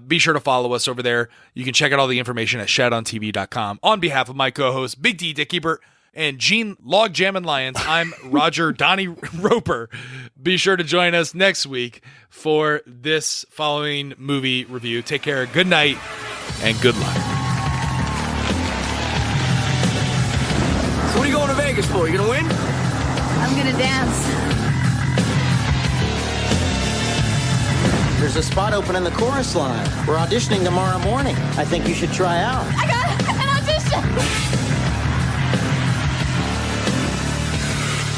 Be sure to follow us over there. You can check out all the information at shatontv.com. On behalf of my co-hosts, Big D, Dick Ebert, and Gene Logjammin' Lyons, I'm Roger Donnie Roper. Be sure to join us next week for this following movie review. Take care, good night, and good luck. So what are you going to Vegas for? You gonna win? I'm gonna dance. There's a spot open in the chorus line. We're auditioning tomorrow morning. I think you should try out. I got an audition!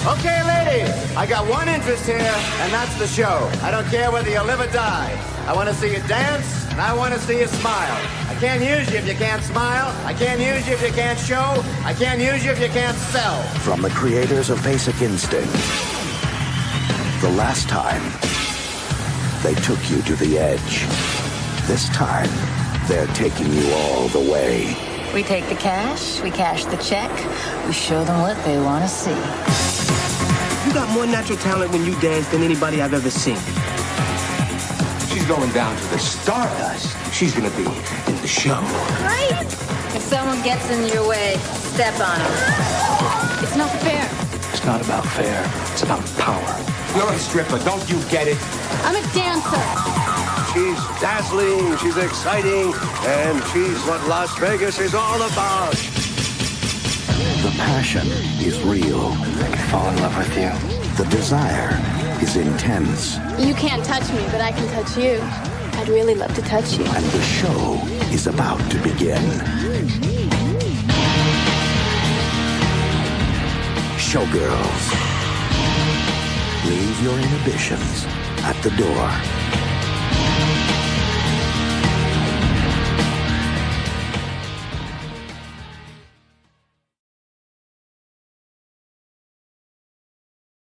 Okay, ladies, I got one interest here, and that's the show. I don't care whether you live or die. I want to see you dance, and I want to see you smile. I can't use you if you can't smile. I can't use you if you can't show. I can't use you if you can't sell. From the creators of Basic Instinct, the last time, they took you to the edge. This time, they're taking you all the way. We take the cash, we cash the check, we show them what they want to see. You got more natural talent when you dance than anybody I've ever seen. She's going down to the Stardust. She's going to be in the show. Right? If someone gets in your way, step on them. It's not fair. It's not about fair. It's about power. You're a stripper. Don't you get it? I'm a dancer. She's dazzling, she's exciting, and she's what Las Vegas is all about. The passion is real. I can fall in love with you. The desire is intense. You can't touch me, but I can touch you. I'd really love to touch you. And the show is about to begin. Showgirls. Leave your inhibitions at the door.